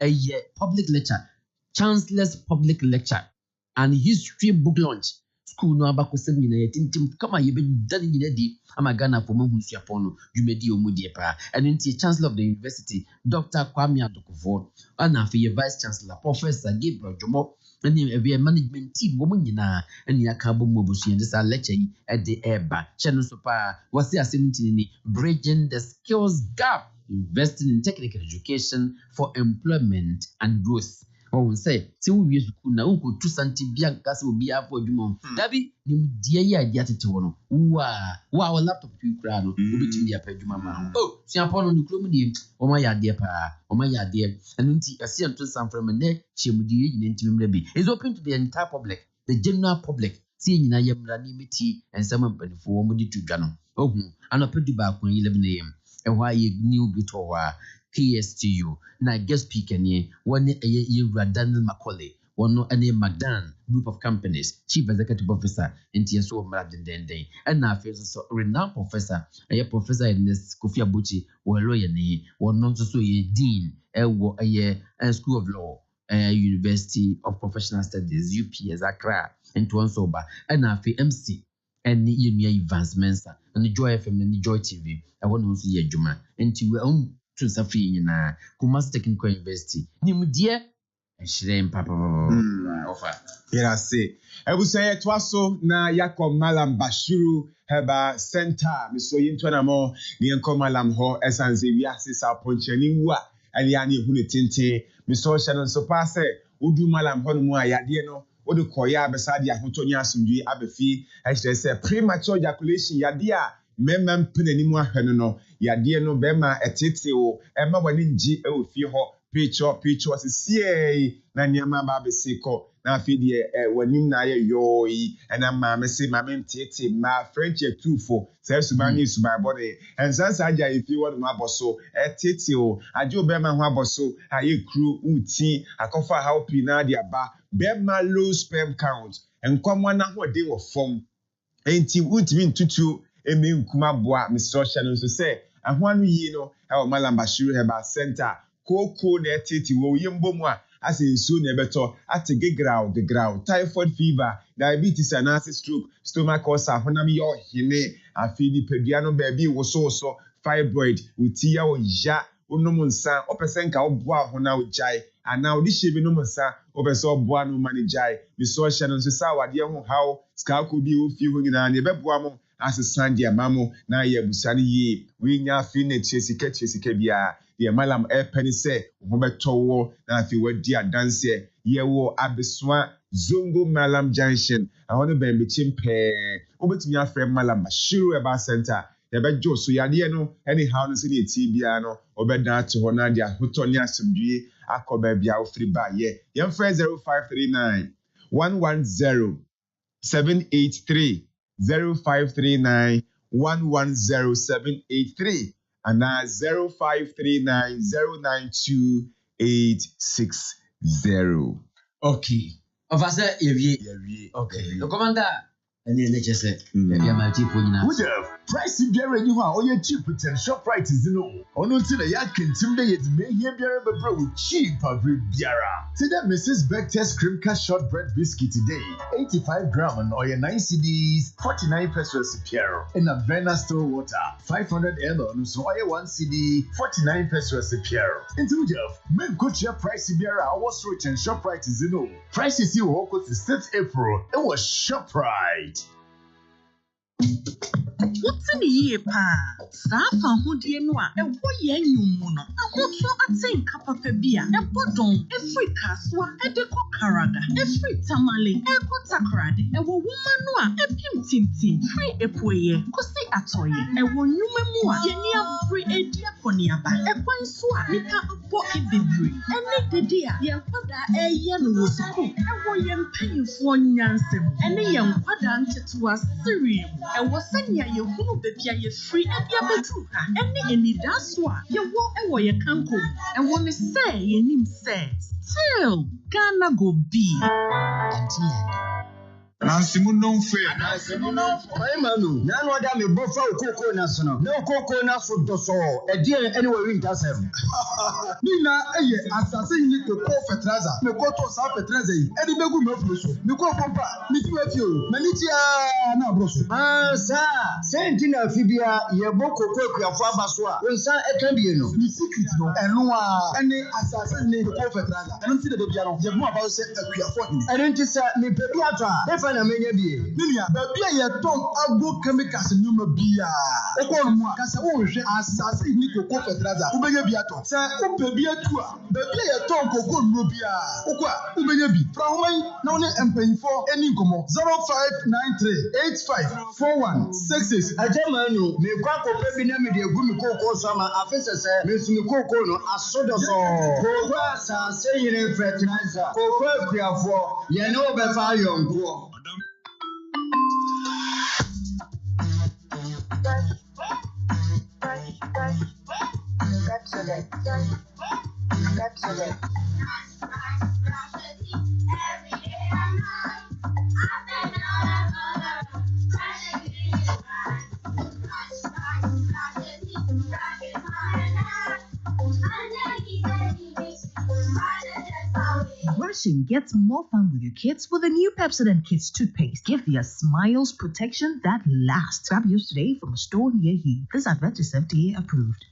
A year public lecture, Chancellor's public lecture, and history book launch. School no abako 7 tintim kama ye be done in a day. I'm a Ghana for Mohusia Pono, you may deal with and in the Chancellor of the University, Dr. Kwame Adokofo, and after your Vice Chancellor, Professor Gabriel Jomo, and a management team woman and Yakabo Mobusi and this lecture at the airback. Channel Sopa was there 17 bridging the skills gap, investing in technical education for employment and growth. Oh, say, we use Kuna Uncle to Santi Bianca will be up for Dumont. Dabi, you dear idea to one. Wow, laptop to Crano, will be to the Apejuma. Oh, see upon on the Cromony, oh my dear pa, oh my dear, and until a certain some from a neck, she would be in intimate. It's open to the entire public. the general public. See nyina yemra ni meti ensema mpanifo wo mudi tudwa no. Ohu anopedu ba kon 11 am. Ehwa ye new bit wa KSTU na guest speaker ni woni eye Daniel Macaulay. One any Magdan group of companies, chief executive officer, and TSO Mradendende, and now so renowned professor, a professor in this Kofi Abuchi, or lawyer, one not so a dean, a year, and school of law, University of Professional Studies, UP as Accra, and to sober, and now MC, and near advancements, and the Joy FM and the Joy TV. I want to see a Juma, and to your own to Safi in Kumas Technical University. Nim dear. Shirem papa offer. Here I say. Ebusaye twaso na Yakob Malam Bashiru heba center miso yintwana mo ni enko Malam ho esanze wiase sa ponchani wa ali ani hunu tente miso shanon so passe udu Malam ho no mu ayade no odu koya abesade ahotoni asumdui abefi ehye say premature ejaculation yade a memem penani mu ahweno no yade no bema etete o ema wani nji e ofie ho picture see na niama ba be siko na afidi wanim na ye yoyi na ma me se ma mentete ma french etufo say subani subai body and sansa aja ifi won ma boso etete o aje obema ho aboso aye kru uti akofa how na dia ba bema low sperm count enkwamwa na ho de wo fom enti utimi ntutu emi nkuma boa Mr. Shannon so say ahwanu yi no e o Malam Bashiru heba center Kokrokoo na etiti wo yembo mu a asensu na ebeto ate gegrau typhoid fever diabetes and stroke stomach ulcer honam yo hine afini pedua no ba bi wo so fibroid utia wo ja onom nsa opesenka oboa hona ojai ana odi shebe no nsa opese oboa no manijai Mr. Shannon so sa wade ho how ska ko bi wo fi ho nyina na ebeboa mo asesande amamo na ye busani yi we nya afini chesika bia the Malam penny say, Hobeto, na fi wadi adanse, ye wo abeswa Zongo Malam Junction, I want to be between pair, over to your friend Malam Bashiru about center, the bed Joe, so yadiano, anyhow, no city Tibiano, or bed that to Honadia, Hutonia Sumbi, Akobe Biao free by ye, young friend 0539 110 783 0539 110783. And now 0539092860. Okay. Officer, okay. The commander. And then just say, price in there and you are all your cheap with shop prices in all. On until the yak can timber may hear Biara with cheap every Biara. See that Mrs. Becker's cream cash shortbread biscuit today, 85 gram and oil 9 CDs, 49 pesos a pair. And a Vena store water, 500 ml, so oil 1 CD, 49 pesos a pair. Into Jeff, make good share price in Biara, our switch and shop prices in all. Prices you walk with the 6th April, it was shop right. What's in the year, pa? Safa Hudia Noa, a boy and mono. I want to attain Capapabia, a bottom, a free caswa, a deco caraga, a free tamale, a cotacarade, a woman noa, a pim tintin, free a poye, costi atoye, a one numemua, Yenia free a diaconiaba, a point swa, Nika a pocket debris, and make the dear, young father a young was cook, a boy paying for Yansem, and a young father to us Syrian, and was sending you who be free and your bedroom, and any that's why you walk away your canco, and want to say your name says, still, Ghana go be. Nansimuno mfe. Manu. Nano da me bofa Kokrokoo national. No Kokrokoo national doso. Edie anywhere in tasem. Nina eye asase ni to ko fertilizer. Me ko to sa fertilizer yi. Edi begu me froso. Me ko pompa. Me ti we fio. Me ni ti na broso. Ah sa. Sentina fibia ye bo Kokrokoo kuafo abaso a. Wonsa eka bie no. Ni secret no. Eno a ene asase ni ko fertilizer. Eno ti de bia no. Ye mo about say kuafo ni. Eno ti sa me pebi ato a. na menye bi. Ninia, baby a yɛtɔn agro chemicals nneɛma bia. Okɔ mu a kasa wo hwɛ asase ni koko fertilizer. Wobɛnya bi atɔ. Sɛ wopɛ bi atu a, baby a yɛtɔn koko nnuro bia. Okɔ a wobɛnya bi. Fra ho man na wo ne mpanyinfo ani nkɔmɔ 0593 854166. Ajamanu me kwa kope bi na me de egu mi koko so ma afesese me sumi koko no asodo so. Koko asase yire fertilizer. Koko akuafo ye ne obefa yonko. Brushing gets more fun with your kids with the new Pepsodent Kids toothpaste. Give their smiles protection that lasts. Grab yours today from a store near you. This advert is FDA approved.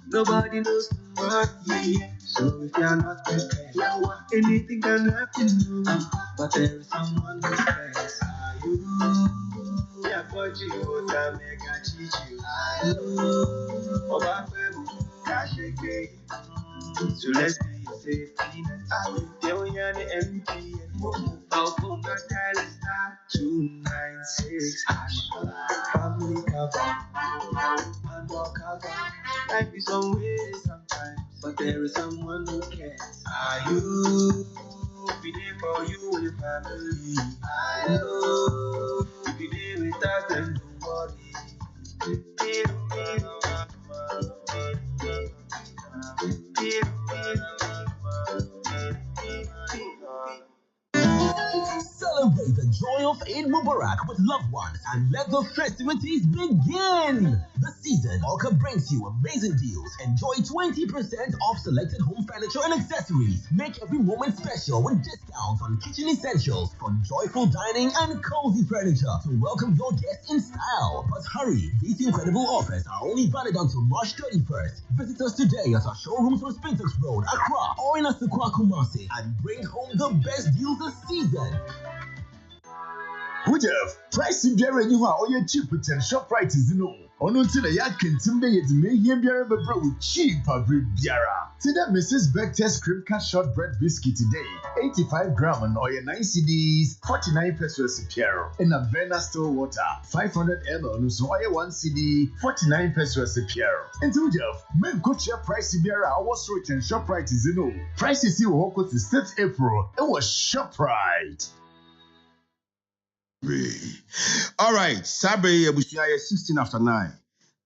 Nobody knows tomorrow, so if you're not prepared, anything can happen. But there is someone who cares. Are you? Yeah, but you won't make a chichu. Are you? Oba Femu, Kashike. So let's be a safety net. I will tell you the MP and Momo. I'll put my dial star 296. Family cover. And walk cover. Life is some way sometimes, but there is someone who cares. Are you? Be there for you and your family. Are you? Be there with us and nobody. Celebrate the joy of Eid Mubarak with loved ones and let the festivities begin. This season, Orca brings you amazing deals. Enjoy 20% off selected home furniture and accessories. Make every moment special with discounts on kitchen essentials for joyful dining and cozy furniture to welcome your guests in style. But hurry, these incredible offers are only valid until March 31st. Visit us today at our showrooms on Spintex Road, Accra, or in Asukwa, Kumasi, and bring home the best deals this season. Jeff, price biara ni ho a oye cheap ten shop right is no. Ono nti na ya kentim de yedime hie biara be bro cheap abre biara. See that Mrs. Becker's cream cut shortbread biscuit today, 85 gram and oye 9 cedis, 49 pesos a piero. In a Verna still water, 500 ml so oye 1 cedi, 49 pesos a piero. And to Jeff, men go share price biara our street and shop right is no. Prices you will go to 6th April. It was shop right. All right, Sabre Yabushia 16 after 9.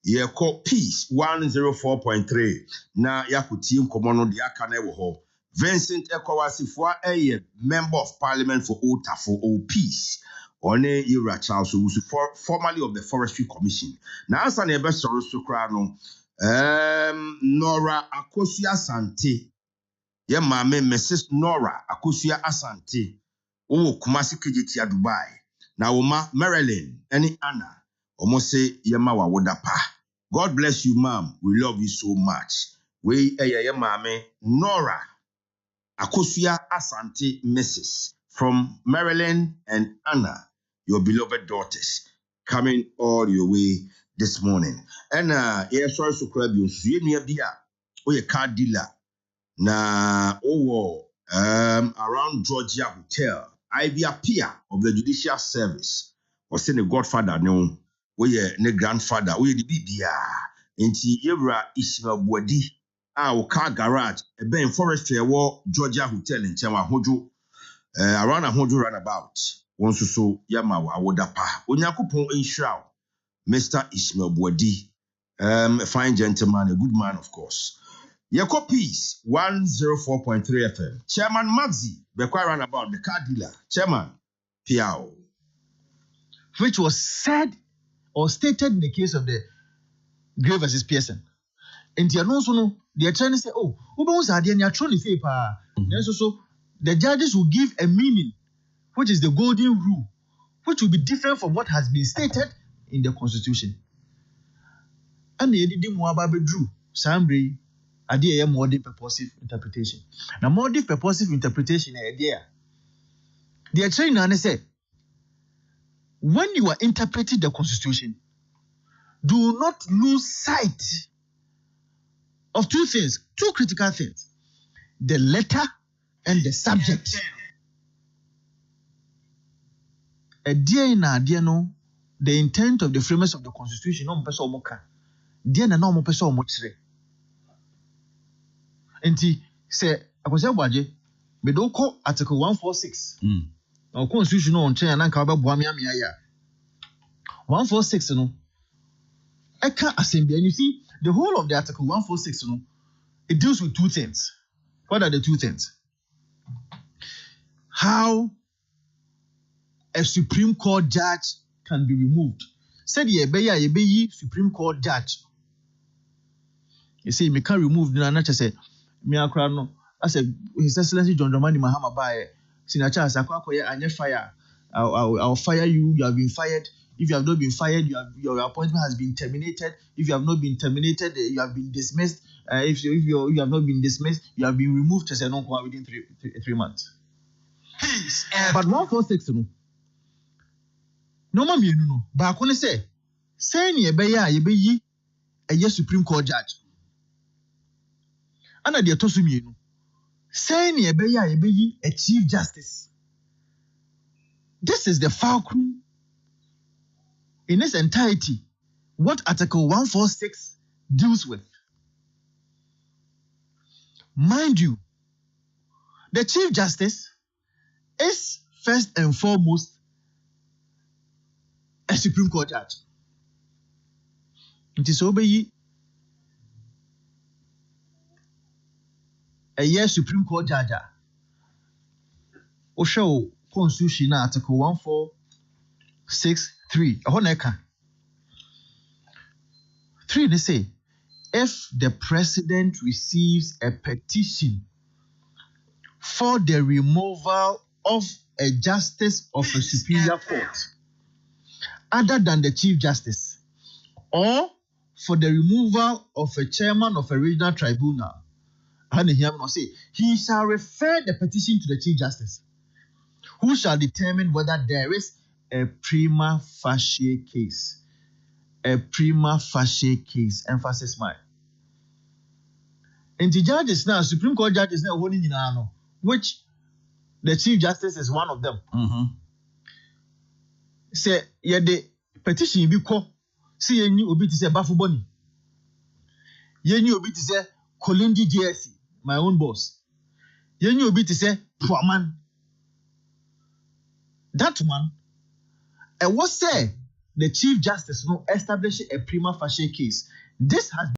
Ye call Peace 104.3. Na yakuti nkomono di akane wo ho. Vincent Ekwasifwa member of parliament for Otafo or Peace. One Ira Charles who was formerly of the Forestry Commission. Na ansa na ebe soro sokra no. Nora Akosia Asante. Ye mame Mrs. Nora Akosia Asante. O Kumasi Kejiti Dubai. Na Oma Marilyn and Anna almost say Yama Wodapa. God bless you, ma'am. We love you so much. We mame Nora Akosia Asante Mrs. from Marilyn and Anna, your beloved daughters, coming all your way this morning. And sorry to grab you. Ye car dealer na around Georgia Hotel. I be a peer of the judicial service. Was saying the godfather no, we ne grandfather, we the BBA. Inti Yebra Ishmael Bwadi, our car garage, a Ben Forestry War, Georgia Hotel in Chama Hojo, around a Hojo runabout. Once so Yamawa Wodapa, Onyakupon in Shroud, Mr. Ishmael Bwadi, a fine gentleman, a good man, of course. Yako Peace 104.3 FM. Chairman Maxi, Bekwa Runabout, the car dealer. Chairman Piao. Which was said or stated in the case of the Gray versus Pearson. And the no, they are trying to say, oh, who knows are they are trying to say, so the judges will give a meaning, which is the golden rule, which will be different from what has been stated in the Constitution. And they didn't want to drew. Sambre, idea modern purposive interpretation. Now, modern purposive interpretation idea. The trainer say, when you are interpreting the Constitution, do not lose sight of two things, two critical things: the letter and the subject. The intent of the framers of the Constitution, no person omoka. Dear na no person omochire. Enti say akwase gbaje me do ko article 146. Now Constitution no nche na nka ba boa me ya. 146 no. Eka assembly, and you see the whole of the article 146 no, it deals with two things. What are the two things? How a Supreme Court judge can be removed. Said ye Supreme Court judge. You see, me can remove the nature say me akra no. I said His Excellency John Dramani Mahama Baye. Sinacha asakwa koye anye fire. I'll fire you. You have been fired. If you have not been fired, your appointment has been terminated. If you have not been terminated, you have been dismissed. If you have not been dismissed, you have been removed to say no within three months. But 146 no. No ma mienu no. Ba ko ne say ni ebe yi a Supreme Court judge. Ana de tosu mienu. Say ni ebe yi a Chief Justice. This is the fulcrum in its entirety what Article 146 deals with. Mind you, the Chief Justice is first and foremost a Supreme Court judge. It is obey a Supreme Court judge. Osho Constitution Article 146(3). Honeka 3 they say, if the president receives a petition for the removal of a justice of a superior court other than the Chief Justice, or for the removal of a chairman of a regional tribunal, he shall refer the petition to the Chief Justice, who shall determine whether there is a prima facie case. A prima facie case. Emphasis mine. And the judges now, Supreme Court judges now, which the Chief Justice is one of them. Say, the petition be called. See, you obi to say Bafuboni. You obi to say Kolindi JSC, my own boss. You obi to say Puaman. That one, I was say the Chief Justice no establish a prima facie case. This has